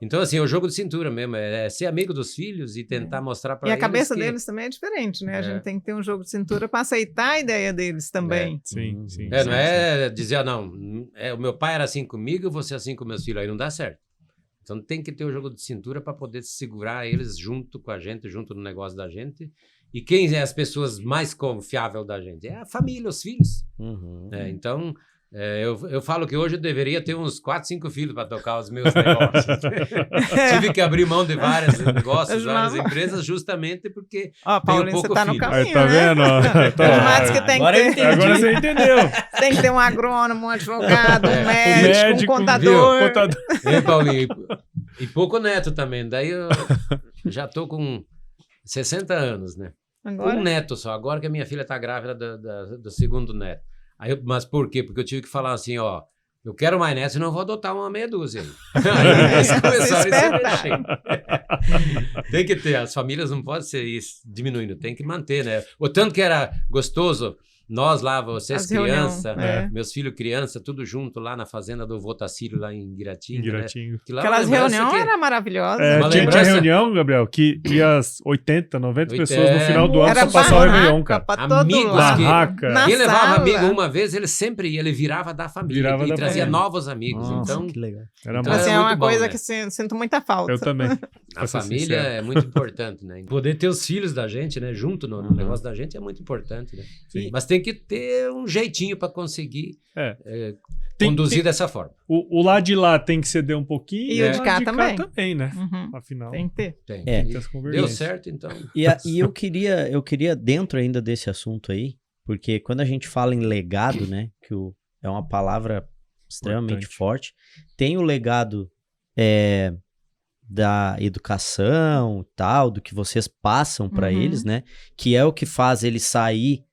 Então, assim, é o jogo de cintura mesmo, é ser amigo dos filhos e tentar mostrar para eles. E a cabeça deles também é diferente, né? A gente tem que ter um jogo de cintura para aceitar a ideia deles também. Sim, sim. Não é dizer, não, o meu pai era assim comigo, eu vou ser assim com meus filhos, aí não dá certo. Então tem que ter o jogo de cintura para poder segurar eles junto com a gente, junto no negócio da gente. E quem é as pessoas mais confiáveis da gente? É a família, os filhos. Então... eu falo que hoje eu deveria ter uns 4, 5 filhos para tocar os meus negócios. Tive que abrir mão de vários negócios, várias empresas, justamente porque Paulinho, pouco você tá no filho. caminho, Aí, tá vendo? Agora você entendeu. Tem que ter um agrônomo, um advogado, um médico, um contador. Paulinho? E pouco neto também. Daí eu já tô com 60 anos, né? Agora? Um neto só. Agora que a minha filha tá grávida do segundo neto. Mas por quê? Porque eu tive que falar assim, eu quero mais netos e não vou adotar uma meia dúzia. Aí eles começaram a se mexer. Tem que ter, as famílias não podem ser isso, diminuindo, tem que manter, né? O tanto que era gostoso, nós lá, vocês criança, meus filhos criança, tudo junto lá na fazenda do vô Tacílio, lá em Guiratinga. Né? Aquelas reuniões eram maravilhosas. Tinha reunião, Gabriel, que ia as 80, 90 pessoas no final do ano para passar o Réveillon, cara. Amigos barraca. Quem levava amigo uma vez, ele sempre ia, ele virava da família e trazia novos amigos. Nossa, então, que legal. Então, assim, é uma coisa que sinto muita falta. Eu também. A família é muito importante, né? Poder ter os filhos da gente, né? Junto no negócio da gente é muito importante, né? Mas tem que ter um jeitinho para conseguir conduzir dessa forma. O lá de lá tem que ceder um pouquinho e o de cá também, né? Afinal. Tem que ter. Tem que ter Deu certo, então. E eu queria, dentro ainda desse assunto aí, porque quando a gente fala em legado, né? Que é uma palavra extremamente forte. Tem o legado da educação, tal, do que vocês passam para eles, né? Que é o que faz eles sair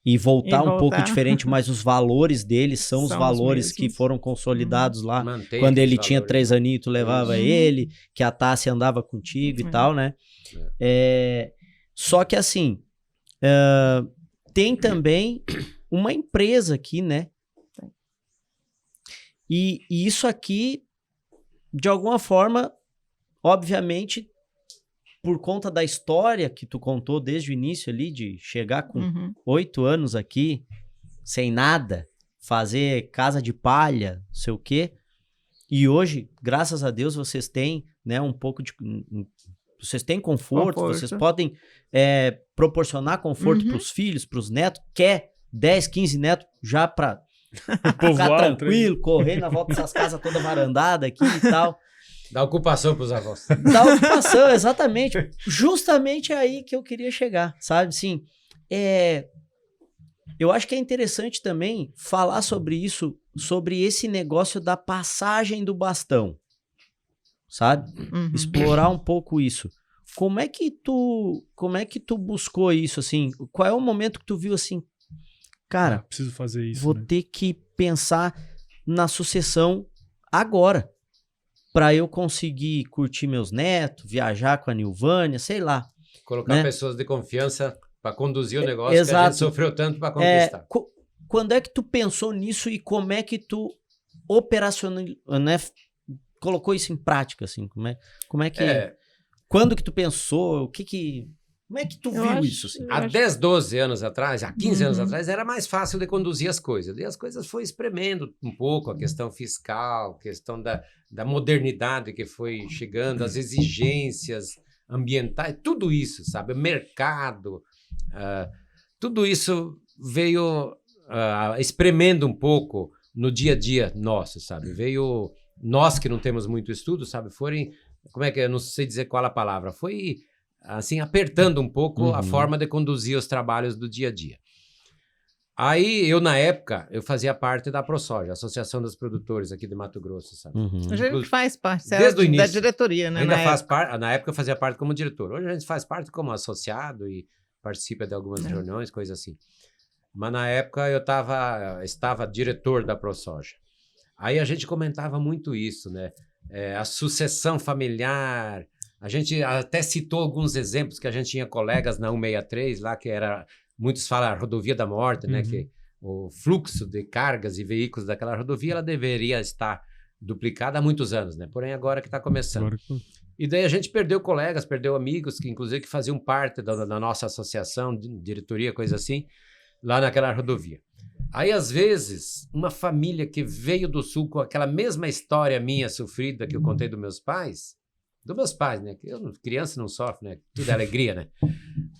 e voltar um pouco diferente, mas os valores deles são os valores que foram consolidados lá. Quando ele tinha 3 aninhos, tu levava ele, que a Tássia andava contigo e tal, né? Só que assim, tem também uma empresa aqui, né? E isso aqui, de alguma forma, obviamente, por conta da história que tu contou desde o início ali, de chegar com 8 anos aqui, sem nada, fazer casa de palha, não sei o quê. E hoje, graças a Deus, vocês têm, né, um pouco de... Vocês têm conforto. Vocês podem proporcionar conforto para os filhos, para os netos. Quer 10, 15 netos já para ficar tranquilo, correr na volta dessas casas toda varandada aqui e tal. Dá ocupação pros avós. Dá ocupação, exatamente. Justamente é aí que eu queria chegar, sabe? Sim, eu acho que é interessante também falar sobre isso, sobre esse negócio da passagem do bastão, sabe? Explorar um pouco isso. Como é que tu buscou isso, assim? Qual é o momento que tu viu assim, cara, preciso fazer isso, vou ter que pensar na sucessão agora, para eu conseguir curtir meus netos, viajar com a Nilvânia, sei lá. Colocar pessoas de confiança para conduzir o negócio que a gente sofreu tanto para conquistar. Quando é que tu pensou nisso e como é que tu operacionalizou, né, colocou isso em prática, assim? Como é que... Quando que tu pensou? Como é que tu viu isso? Assim? Há 10, 12 anos atrás, há 15 anos atrás, era mais fácil de conduzir as coisas. E as coisas foi espremendo um pouco, a questão fiscal, a questão da modernidade que foi chegando, as exigências ambientais, tudo isso, sabe? O mercado, tudo isso veio espremendo um pouco no dia a dia nosso, sabe? Veio, nós que não temos muito estudo, sabe? Como é que eu não sei dizer qual a palavra, foi... assim, apertando um pouco a forma de conduzir os trabalhos do dia a dia. Aí, eu, na época, eu fazia parte da ProSoja, Associação dos Produtores aqui de Mato Grosso, sabe? A gente faz parte, Desde o início. da diretoria, né? Ainda faz parte, na época eu fazia parte como diretor. Hoje a gente faz parte como associado e participa de algumas reuniões, coisas assim. Mas na época eu estava diretor da ProSoja. Aí a gente comentava muito isso, né? A sucessão familiar. A gente até citou alguns exemplos que a gente tinha colegas na 163 lá, que era... Muitos falam a rodovia da morte, né? Que o fluxo de cargas e veículos daquela rodovia ela deveria estar duplicada há muitos anos, né? Porém, agora que está começando. E daí a gente perdeu colegas, perdeu amigos, que inclusive que faziam parte da nossa associação, diretoria, coisa assim, lá naquela rodovia. Aí, às vezes, uma família que veio do Sul com aquela mesma história minha sofrida que eu contei dos meus pais, né? Criança não sofre, né? Tudo é alegria, né?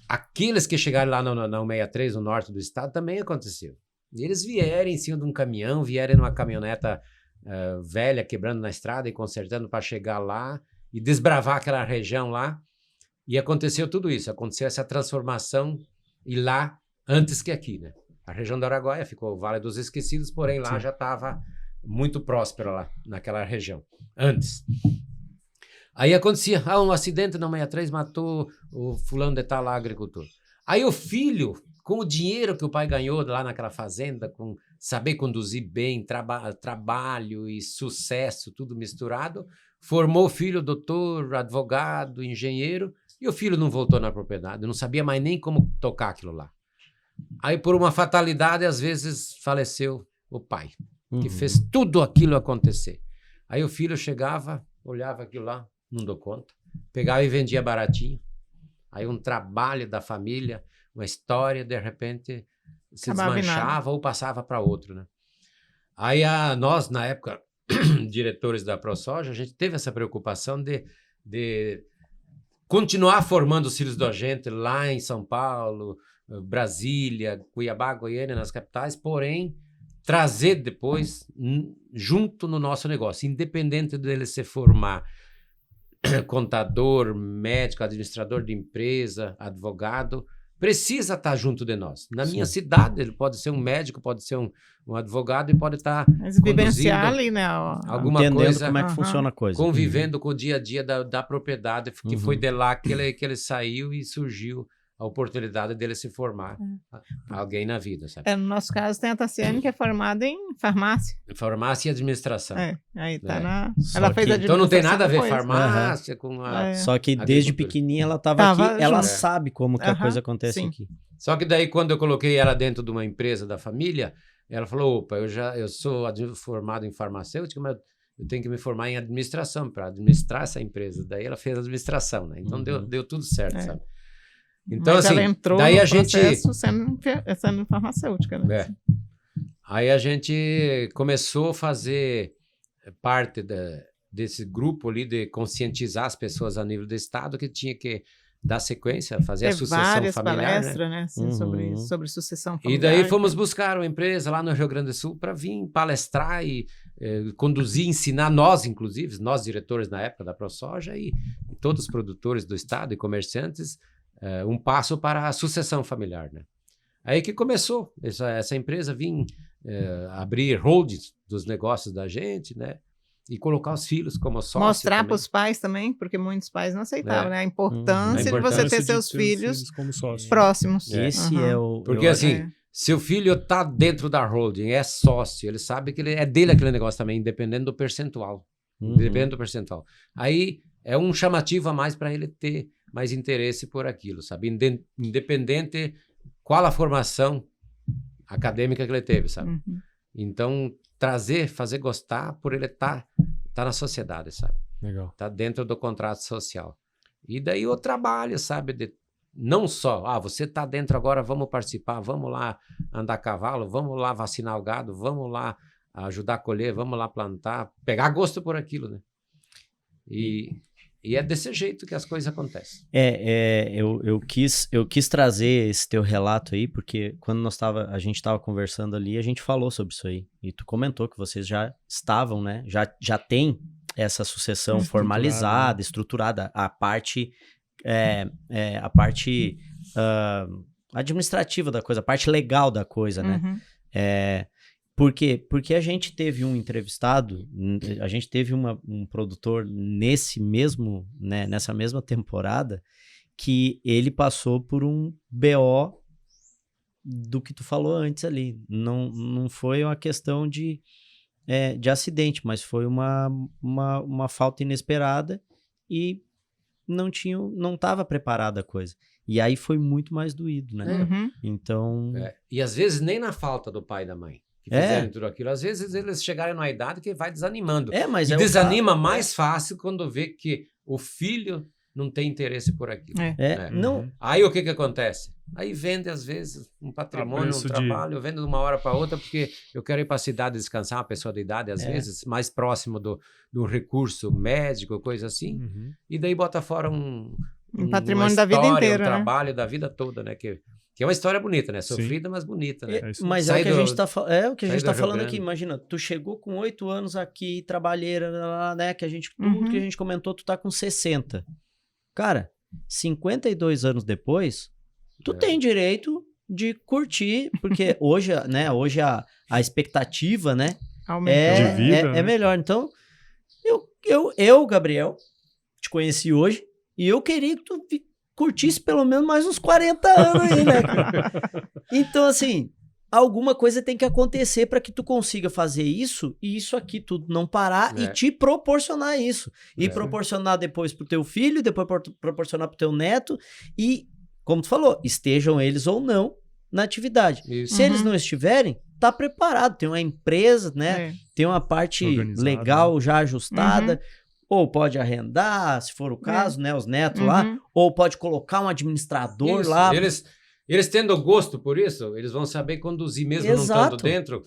Aqueles que chegaram lá na 163, no norte do estado, também aconteceu. E eles vieram em cima de um caminhão, vieram numa caminhoneta velha, quebrando na estrada e consertando para chegar lá e desbravar aquela região lá. E aconteceu tudo isso, aconteceu essa transformação e lá antes que aqui, né? A região do Araguaia ficou o Vale dos Esquecidos, porém lá já estava muito próspera lá, naquela região, antes. Aí acontecia, um acidente na 163 matou o fulano de tal lá, agricultor. Aí o filho, com o dinheiro que o pai ganhou lá naquela fazenda, com saber conduzir bem, trabalho e sucesso, tudo misturado, formou o filho doutor, advogado, engenheiro, e o filho não voltou na propriedade, não sabia mais nem como tocar aquilo lá. Aí por uma fatalidade, às vezes, faleceu o pai, que fez tudo aquilo acontecer. Aí o filho chegava, olhava aquilo lá, não dou conta. Pegava e vendia baratinho. Aí um trabalho da família, uma história, de repente, se desmanchava ou passava para outro, né? Aí nós, na época, diretores da ProSoja, a gente teve essa preocupação de continuar formando os filhos da gente lá em São Paulo, Brasília, Cuiabá, Goiânia, nas capitais, porém, trazer depois junto no nosso negócio, independente dele se formar contador, médico, administrador de empresa, advogado, precisa estar junto de nós. Na minha cidade, ele pode ser um médico, pode ser um advogado e pode estar vivenciar ali, né? Alguma entendendo coisa, como é que funciona a coisa. convivendo com o dia a dia da propriedade, que foi de lá que ele saiu e surgiu a oportunidade dele se formar alguém na vida, sabe? No nosso caso tem a Tassiane, que é formada em farmácia. Farmácia e administração. Aí tá na... Só Ela fez que- administração. Então não tem nada a ver depois. farmácia com a... Só que desde agricultura. pequenininha ela estava aqui, ela junto. sabe como que a coisa acontece sim. aqui. Só que daí quando eu coloquei ela dentro de uma empresa da família, ela falou, opa, eu sou formado em farmacêutica, mas eu tenho que me formar em administração para administrar essa empresa. Daí ela fez administração, né? Então deu tudo certo, sabe? Então, Mas assim, ela entrou daí no a gente... processo sendo farmacêutica, né? Aí a gente começou a fazer parte desse grupo ali de conscientizar as pessoas a nível do estado que tinha que dar sequência, fazer a sucessão várias familiar, palestras, né? Assim, sobre sucessão E familiar. daí fomos buscar uma empresa lá no Rio Grande do Sul para vir palestrar e conduzir, ensinar nós, inclusive, nós diretores na época da ProSoja e todos os produtores do estado e comerciantes, um passo para a sucessão familiar, né? Aí que começou essa empresa vir abrir holdings dos negócios da gente, né? E colocar os filhos como sócios. Mostrar também. para os pais também, porque muitos pais não aceitavam, né? A A importância de importância você ter de seus ter filhos como sócio. próximos. Esse é o... Porque eu- assim, se o filho tá dentro da holding, é sócio, ele sabe que é dele aquele negócio também, independendo do percentual. Dependendo do percentual. Aí é um chamativo a mais para ele ter mais interesse por aquilo, sabe? Independente qual a formação acadêmica que ele teve, sabe? Então, fazer gostar por ele tá na sociedade, sabe? Legal. Tá dentro do contrato social. E daí o trabalho, sabe? Não só, você tá dentro agora, vamos participar, vamos lá andar a cavalo, vamos lá vacinar o gado, vamos lá ajudar a colher, vamos lá plantar, pegar gosto por aquilo, né? E é desse jeito que as coisas acontecem. Eu quis trazer esse teu relato aí, porque quando a gente estava conversando ali, a gente falou sobre isso aí. E tu comentou que vocês já estavam, né? Já tem essa sucessão formalizada, estruturada. A parte administrativa da coisa, a parte legal da coisa, né? Por quê? Porque a gente teve um entrevistado, a gente teve um produtor nessa mesma temporada, que ele passou por um BO do que tu falou antes ali. Não foi uma questão de acidente, mas foi uma falta inesperada e não estava preparada a coisa. E aí foi muito mais doído, né? Então... E às vezes nem na falta do pai e da mãe que fizeram tudo aquilo. Às vezes eles chegaram numa idade que vai desanimando. Mas e desanima mais fácil quando vê que o filho não tem interesse por aquilo. Não. Aí o que acontece? Aí vende, às vezes, um patrimônio, um trabalho, vende de uma hora para outra, porque eu quero ir para a cidade descansar, uma pessoa de idade, às vezes, mais próximo do recurso médico, coisa assim, e daí bota fora um patrimônio da vida inteira, um trabalho da vida toda, né? Que é uma história bonita, né? Sofrida, mas bonita, né? Mas é o que a gente tá falando aqui. Imagina, tu chegou com 8 anos aqui, trabalheira, né? Que a gente, tudo que a gente comentou, tu tá com 60. Cara, 52 anos depois, tu tem direito de curtir, porque hoje, né? Hoje a expectativa, né? De vida, é melhor. Então, eu, Gabriel, te conheci hoje e eu queria que tu curtisse pelo menos mais uns 40 anos aí, né? Então, assim, alguma coisa tem que acontecer para que tu consiga fazer isso e isso aqui tudo não parar e te proporcionar isso. E proporcionar depois pro teu filho, depois proporcionar pro teu neto e, como tu falou, estejam eles ou não na atividade. Isso. Se eles não estiverem, tá preparado. Tem uma empresa, né? Tem uma parte legal já ajustada. Ou pode arrendar, se for o caso, né? Os netos lá. Ou pode colocar um administrador lá. Eles tendo gosto por isso, eles vão saber conduzir mesmo não estando dentro.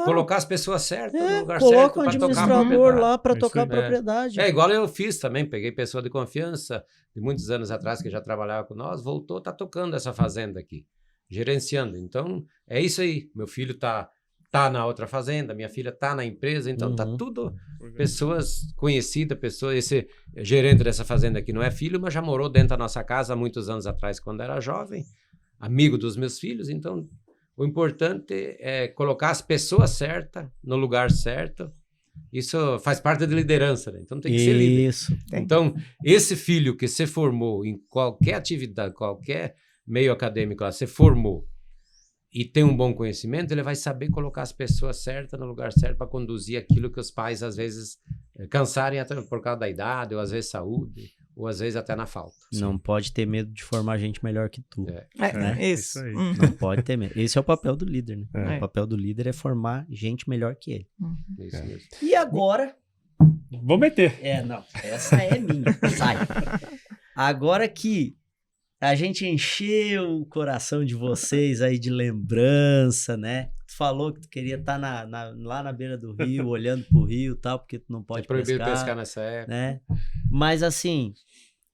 Colocar as pessoas certas no lugar certo. Coloca um administrador lá para tocar a propriedade. Igual eu fiz também. Peguei pessoa de confiança de muitos anos atrás que já trabalhava com nós. Voltou, tá tocando essa fazenda aqui. Gerenciando. Então, é isso aí. Meu filho tá na outra fazenda, minha filha tá na empresa, então tá tudo pessoas conhecidas, esse gerente dessa fazenda aqui não é filho, mas já morou dentro da nossa casa há muitos anos atrás, quando era jovem, amigo dos meus filhos, então o importante é colocar as pessoas certas no lugar certo. Isso faz parte da liderança, né? Então tem que ser líder. Isso. Então, esse filho que se formou em qualquer atividade, qualquer meio acadêmico, se formou e tem um bom conhecimento, ele vai saber colocar as pessoas certas no lugar certo para conduzir aquilo que os pais, às vezes, cansarem até por causa da idade, ou às vezes saúde, ou às vezes até na falta. Não pode ter medo de formar gente melhor que tu. Né? Isso. Aí. Não pode ter medo. Esse é o papel do líder, né? O papel do líder é formar gente melhor que ele. Isso mesmo. E agora... Vou meter. Não. Essa é minha. Sai. Agora que a gente encheu o coração de vocês aí de lembrança, né? Tu falou que tu queria estar lá na beira do rio, olhando pro rio e tal, porque tu não pode proibido pescar. pescar nessa época. Né? Mas assim,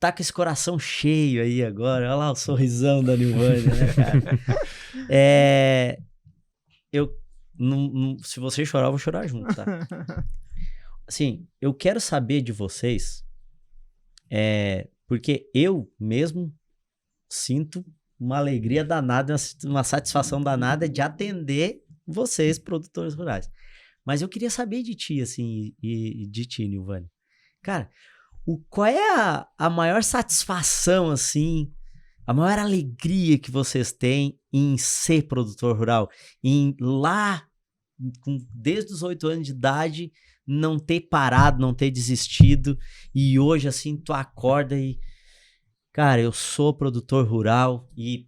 tá com esse coração cheio aí agora. Olha lá o sorrisão da Nilvânia, né, cara? Se você chorar, eu vou chorar junto, tá? Assim, eu quero saber de vocês, porque eu mesmo sinto uma alegria danada, uma satisfação danada de atender vocês, produtores rurais. Mas eu queria saber de ti, assim, e de ti, Nilvânia. Cara, qual é a maior satisfação, assim, a maior alegria que vocês têm em ser produtor rural? Em lá, desde os 8 anos de idade, não ter parado, não ter desistido, e hoje, assim, tu acorda e... Cara, eu sou produtor rural e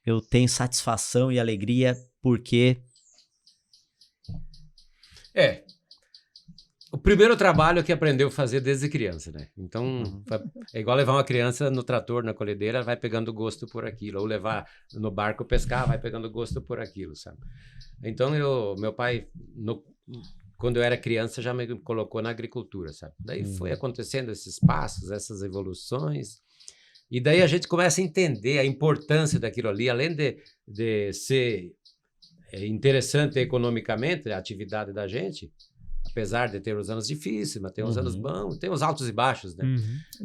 eu tenho satisfação e alegria porque... O primeiro trabalho que aprendeu a fazer desde criança, né? Então, é igual levar uma criança no trator, na colhedeira, vai pegando gosto por aquilo. Ou levar no barco pescar, vai pegando gosto por aquilo, sabe? Então, meu pai... Quando eu era criança, já me colocou na agricultura, sabe? Daí foi acontecendo esses passos, essas evoluções. E daí a gente começa a entender a importância daquilo ali. Além de ser interessante economicamente, a atividade da gente, apesar de ter os anos difíceis, mas tem os anos bons, tem os altos e baixos, né?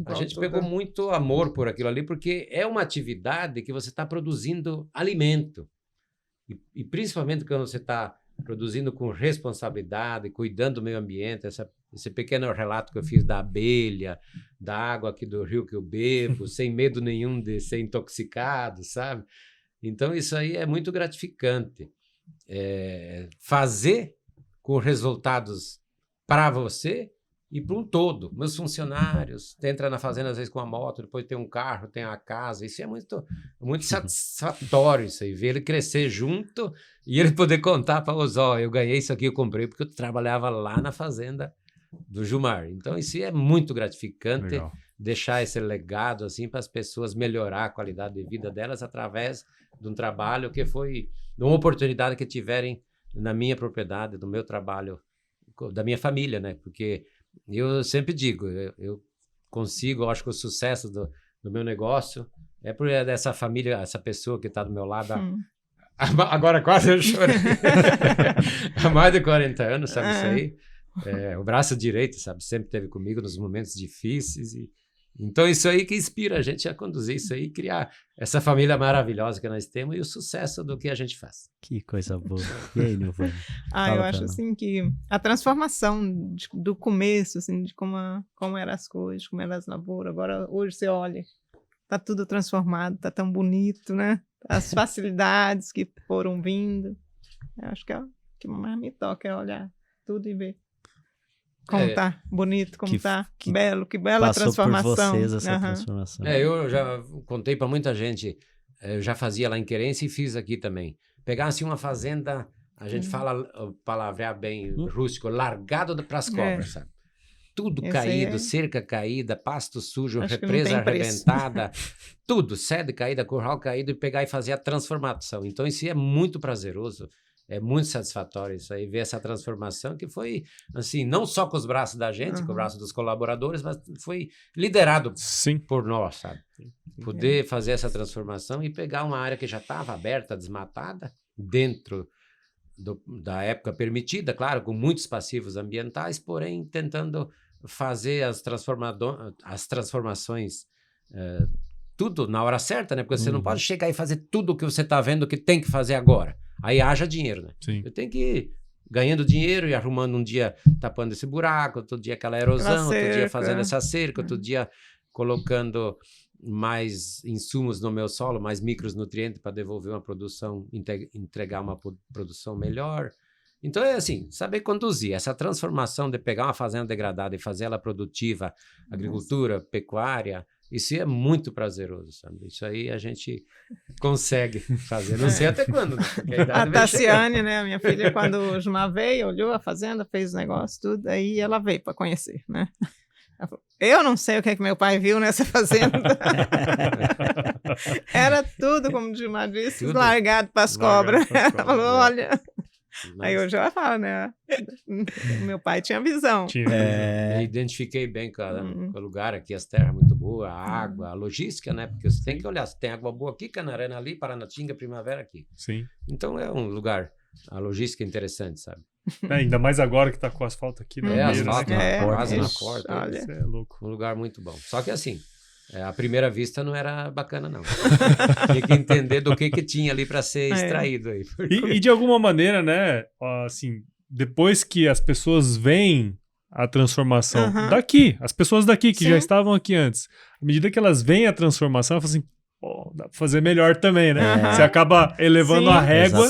A gente pegou muito amor por aquilo ali, porque é uma atividade que você está produzindo alimento. E principalmente quando você está produzindo com responsabilidade, cuidando do meio ambiente, esse pequeno relato que eu fiz da abelha, da água aqui do rio que eu bebo, sem medo nenhum de ser intoxicado, sabe? Então isso aí é muito gratificante. Fazer com resultados para você e para um todo. Meus funcionários, entra na fazenda às vezes com a moto, depois tem um carro, tem a casa, isso é muito satisfatório isso aí, ver ele crescer junto e ele poder contar para os, eu ganhei isso aqui, eu comprei porque eu trabalhava lá na fazenda do Gilmar. Então isso é muito gratificante. Legal. Deixar esse legado assim para as pessoas melhorar a qualidade de vida delas através de um trabalho que foi, de uma oportunidade que tiverem na minha propriedade, do meu trabalho, da minha família, né? Porque eu sempre digo, eu consigo, eu acho que o sucesso do meu negócio é por essa família, essa pessoa que está do meu lado. Agora quase eu chorei. Há mais de 40 anos, sabe isso aí? O braço direito, sabe? Sempre esteve comigo nos momentos difíceis. Então isso aí que inspira a gente a conduzir isso aí e criar essa família maravilhosa que nós temos e o sucesso do que a gente faz. Que coisa boa. E aí, Nilvânia? Eu acho assim que a transformação do começo, assim, de como eram as coisas, como eram as lavouras, agora hoje você olha, tá tudo transformado, tá tão bonito, né? As facilidades que foram vindo. Eu acho que é o que mais me toca, é olhar tudo e ver. Como tá bonito, como tá belo, que bela transformação. Passou por vocês essa transformação. Eu já contei para muita gente, eu já fazia lá em Querência e fiz aqui também. Pegar assim uma fazenda, a gente fala, palavrear bem rústico, largado para as cobras, sabe? Tudo caído, cerca caída, pasto sujo, represa arrebentada, tudo, sede caída, curral caído, e pegar e fazer a transformação. Então isso é muito prazeroso. É muito satisfatório isso aí, ver essa transformação que foi, assim, não só com os braços da gente, com os braços dos colaboradores, mas foi liderado por nós, sabe? Poder fazer essa transformação e pegar uma área que já estava aberta, desmatada, dentro da época permitida, claro, com muitos passivos ambientais, porém tentando fazer as transformações tudo na hora certa, né? Porque você não pode chegar e fazer tudo o que você está vendo que tem que fazer agora. Aí haja dinheiro, né? Sim. Eu tenho que ir ganhando dinheiro e arrumando um dia, tapando esse buraco, outro dia aquela erosão, outro dia fazendo essa cerca, outro dia colocando mais insumos no meu solo, mais micronutrientes para devolver uma produção, entregar uma produção melhor. Então é assim, saber conduzir essa transformação de pegar uma fazenda degradada e fazer ela produtiva, agricultura, pecuária, isso é muito prazeroso, sabe? Isso aí a gente consegue fazer. Não sei até quando, né? A Tassiane, né, a minha filha, quando o Gilmar veio, olhou a fazenda, fez o negócio, tudo, aí ela veio para conhecer, né? Ela falou, eu não sei o que é que meu pai viu nessa fazenda. Era tudo, como o Gilmar disse, tudo largado para as cobras. Ela falou, olha... Mas... Aí hoje ela fala, né? Meu pai tinha visão. Eu identifiquei bem com o lugar aqui, as terras muito boas, a água, a logística, né? Porque você tem que olhar, se tem água boa aqui, Canarana ali, Paranatinga, Primavera aqui. Sim. Então é um lugar, a logística é interessante, sabe? Ainda mais agora que tá com asfalto aqui na beira, asfalto né? quase na porta. Olha. Isso é louco. Um lugar muito bom. Só que assim, à primeira vista não era bacana, não. Tinha que entender do que tinha ali para ser extraído aí. E de alguma maneira, né, assim, depois que as pessoas veem a transformação daqui, as pessoas daqui que já estavam aqui antes, à medida que elas veem a transformação, elas falam assim, dá para fazer melhor também, né? Você acaba elevando a régua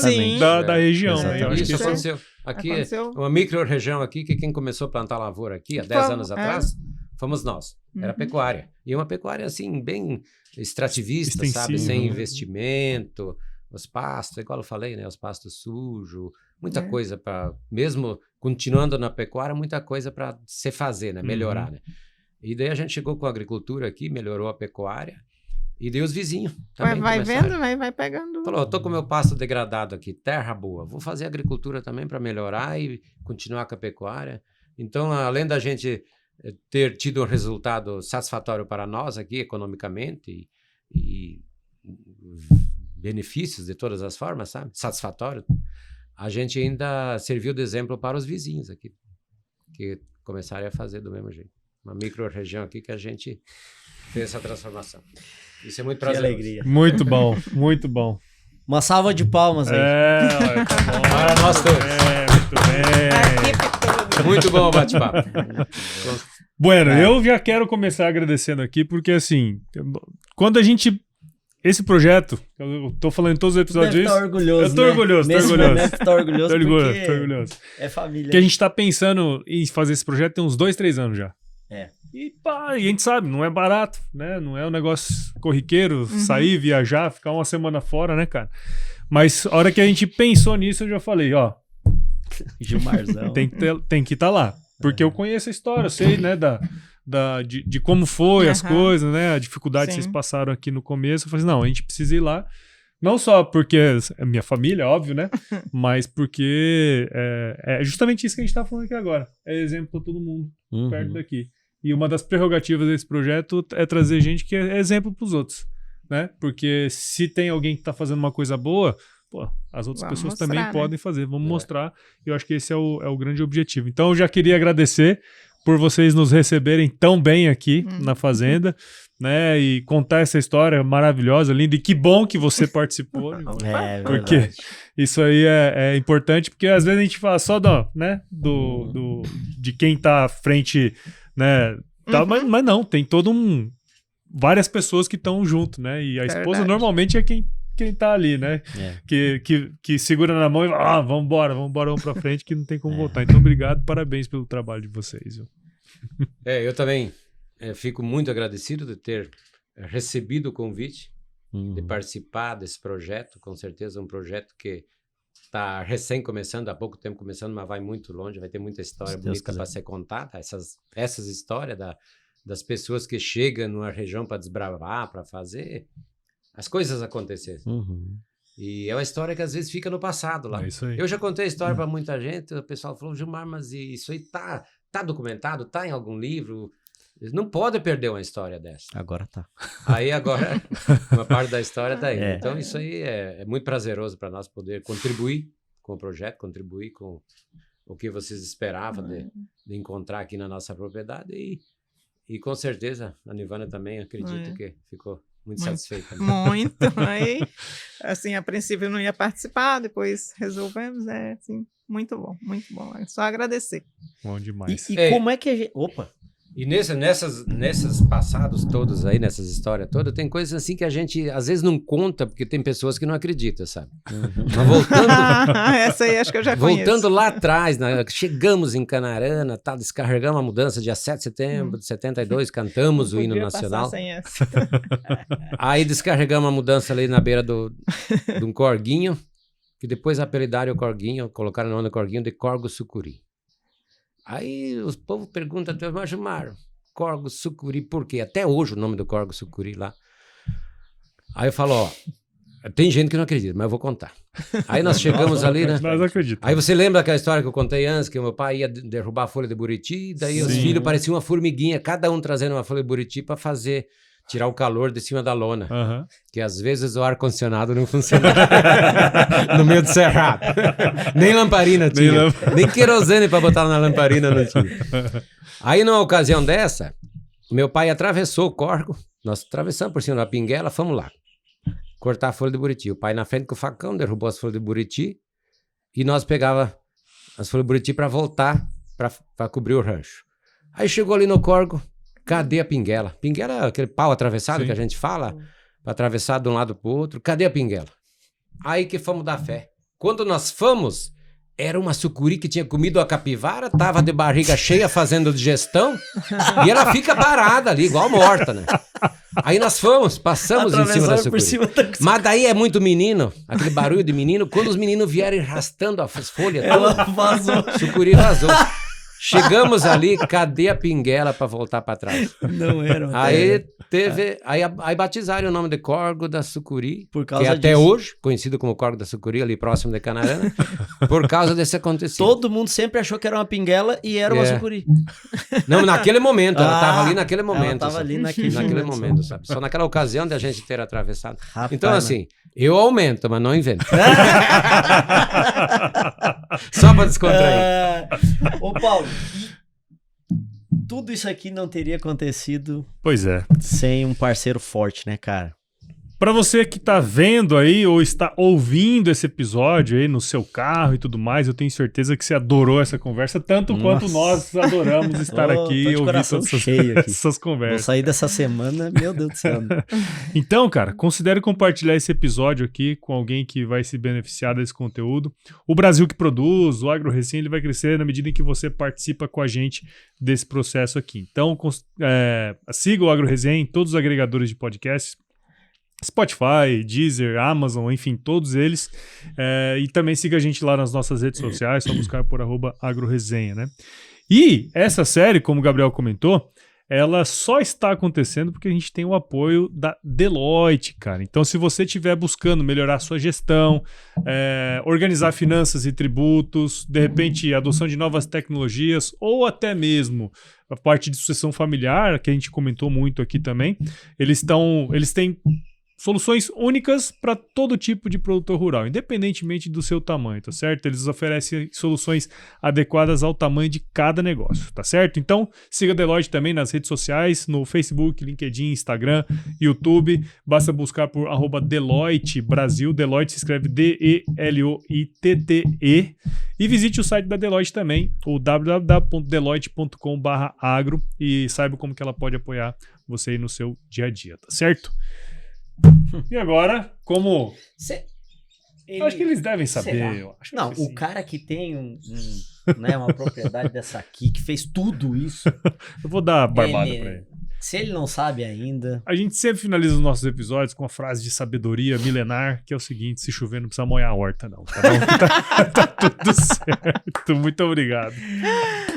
da região. Né? Eu acho isso que aconteceu. Aqui, uma micro-região aqui, que quem começou a plantar lavoura aqui há 10 anos atrás... Fomos nós. Era pecuária. E uma pecuária, assim, bem extrativista, sabe? Sem investimento. Os pastos, igual eu falei, né? Os pastos sujos. Muita coisa para... Mesmo continuando na pecuária, muita coisa para se fazer, né? Melhorar, né? E daí a gente chegou com a agricultura aqui, melhorou a pecuária. E daí os vizinhos também vai vendo, né? Vai pegando... Falou, eu tô com o meu pasto degradado aqui, terra boa. Vou fazer agricultura também para melhorar e continuar com a pecuária. Então, além da gente... ter tido um resultado satisfatório para nós aqui, economicamente, e benefícios de todas as formas, sabe? Satisfatório. A gente ainda serviu de exemplo para os vizinhos aqui. que começaram a fazer do mesmo jeito. Uma micro-região aqui que a gente fez essa transformação. Isso é muito Que prazeroso. alegria. Muito bom, muito bom. Uma salva de palmas aí. Olha, tá bom. Para nós todos. Muito bem. Muito bom o bate-papo. Bueno, eu já quero começar agradecendo aqui, porque assim, quando a gente... Esse projeto, eu tô falando em todos os episódios Deve isso. tá orgulhoso, Eu tô né? orgulhoso, Nesse tô orgulhoso. momento tá orgulhoso porque Tô orgulhoso. é família. Porque a gente tá pensando em fazer esse projeto tem uns 2, 3 anos já. É. E pá, e a gente sabe, não é barato, né? Não é um negócio corriqueiro, sair, viajar, ficar uma semana fora, né, cara? Mas a hora que a gente pensou nisso, eu já falei, ó, Gilmarzão. tem que estar lá. Porque eu conheço a história, eu sei, né, de como foi as coisas, né? A dificuldade que vocês passaram aqui no começo. Eu falei, não, a gente precisa ir lá. Não só porque é minha família, óbvio, né? Mas porque é justamente isso que a gente tá falando aqui agora. É exemplo para todo mundo perto daqui. E uma das prerrogativas desse projeto é trazer gente que é exemplo para os outros, né? Porque se tem alguém que tá fazendo uma coisa boa, pô, as outras pessoas mostrar, também né? podem fazer. Vamos mostrar. E eu acho que esse é o grande objetivo. Então eu já queria agradecer por vocês nos receberem tão bem aqui na Fazenda, né? E contar essa história maravilhosa, linda. E que bom que você participou. É, Porque verdade. isso aí é importante, porque às vezes a gente fala só de quem tá à frente, né? Tá, mas não, tem várias pessoas que estão junto, né? E a esposa normalmente é quem tá ali, né? Que segura na mão e fala, vamos pra frente, que não tem como voltar. Então, obrigado, parabéns pelo trabalho de vocês. Viu? Eu também fico muito agradecido de ter recebido o convite, de participar desse projeto. Com certeza um projeto que está recém começando, há pouco tempo começando, mas vai muito longe, vai ter muita história bonita para ser contada. Essas histórias das pessoas que chegam numa região para desbravar, para fazer as coisas acontecerem. E é uma história que às vezes fica no passado lá. É isso aí. Eu já contei a história para muita gente, o pessoal falou, Gilmar, mas isso aí tá documentado, tá em algum livro? Não pode perder uma história dessa. Agora tá. Aí agora, uma parte da história tá aí. Então isso aí é muito prazeroso para nós poder contribuir com o projeto, contribuir com o que vocês esperavam de encontrar aqui na nossa propriedade. E com certeza, a Nivana também acredito que ficou muito satisfeita. Muito. Aí, assim, a princípio eu não ia participar, depois resolvemos, assim, muito bom. É só agradecer. Bom demais. E como é que a gente... Opa! E nesses passados todos aí, nessas histórias todas, tem coisas assim que a gente às vezes não conta, porque tem pessoas que não acreditam, sabe? Mas voltando... Essa aí acho que eu já conheço. Voltando lá atrás, chegamos em Canarana, descarregamos a mudança dia 7 de setembro de 72, cantamos o hino nacional. Sem essa. Aí descarregamos a mudança ali na beira de um corguinho, que depois apelidaram o corguinho, colocaram o nome do corguinho de Corgo Sucuri. Aí os povos perguntam, mas Gilmar, Corgo Sucuri, por quê? Até hoje o nome do Corgo Sucuri lá. Aí eu falo, ó, tem gente que não acredita, mas eu vou contar. Aí nós chegamos ali, né? Nós acreditamos. Aí você lembra daquela história que eu contei antes, que o meu pai ia derrubar a folha de buriti, daí os filhos pareciam uma formiguinha, cada um trazendo uma folha de buriti para tirar o calor de cima da lona. Que às vezes o ar-condicionado não funcionava no meio do cerrado. Nem lamparina tinha. Nem querosene para botar na lamparina não tinha. Aí numa ocasião dessa, meu pai atravessou o córrego, nós atravessamos por cima da pinguela, fomos lá cortar a folha de buriti. O pai na frente com o facão derrubou as folhas de buriti e nós pegava as folhas de buriti para voltar para cobrir o rancho. Aí chegou ali no córrego, cadê a pinguela? Pinguela é aquele pau atravessado que a gente fala, para atravessar de um lado para o outro. Cadê a pinguela? Aí que fomos dar fé. Quando nós fomos, era uma sucuri que tinha comido a capivara, tava de barriga cheia fazendo digestão, e ela fica parada ali, igual morta, né? Aí nós passamos em cima da sucuri. Mas daí é muito menino, aquele barulho de menino, quando os meninos vierem arrastando as folhas, ela vazou. Sucuri vazou. Chegamos ali, cadê a pinguela para voltar para trás? Não era. Aí aí batizaram o nome de Corgo da Sucuri, por causa que até disso. hoje, conhecido como Corgo da Sucuri, ali próximo de Canarana, por causa desse acontecido. Todo mundo sempre achou que era uma pinguela e era uma sucuri. Não, naquele momento, ela estava ali naquele momento. Ela estava ali naquele momento, sabe? Só naquela ocasião de a gente ter atravessado. Rapaz, então, assim, eu aumento, mas não invento. Só para descontrair. Ô, Paulo, tudo isso aqui não teria acontecido Pois é. Sem um parceiro forte, né, cara? Pra você que tá vendo aí ou está ouvindo esse episódio aí no seu carro e tudo mais, eu tenho certeza que você adorou essa conversa, tanto quanto nós adoramos estar aqui e ouvir todas essas conversas. Vou sair dessa semana, meu Deus do céu. Então, cara, considere compartilhar esse episódio aqui com alguém que vai se beneficiar desse conteúdo. O Brasil que produz, o Agro Resenha, ele vai crescer na medida em que você participa com a gente desse processo aqui. Então, siga o Agro Resenha em todos os agregadores de podcasts, Spotify, Deezer, Amazon, enfim, todos eles. E também siga a gente lá nas nossas redes sociais, só buscar por @agroresenha, né? E essa série, como o Gabriel comentou, ela só está acontecendo porque a gente tem o apoio da Deloitte, cara. Então, se você estiver buscando melhorar a sua gestão, organizar finanças e tributos, de repente, adoção de novas tecnologias, ou até mesmo a parte de sucessão familiar, que a gente comentou muito aqui também, eles têm soluções únicas para todo tipo de produtor rural, independentemente do seu tamanho, tá certo? Eles oferecem soluções adequadas ao tamanho de cada negócio, tá certo? Então, siga a Deloitte também nas redes sociais, no Facebook, LinkedIn, Instagram, YouTube. Basta buscar por @Deloitte Brasil. Deloitte se escreve DELOITTE. E visite o site da Deloitte também, o www.deloitte.com/agro, e saiba como que ela pode apoiar você aí no seu dia a dia, tá certo? E agora, como... Eu acho que eles devem saber. Eu acho não, que o cara que tem uma propriedade dessa aqui, que fez tudo isso... Eu vou dar a barbada pra ele. Se ele não sabe ainda... A gente sempre finaliza os nossos episódios com uma frase de sabedoria milenar, que é o seguinte: se chover não precisa molhar a horta, não, tá bom? tá tudo certo. Muito obrigado.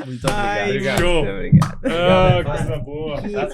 Muito obrigado. Show. Muito obrigado. Coisa boa. Que Obrigado.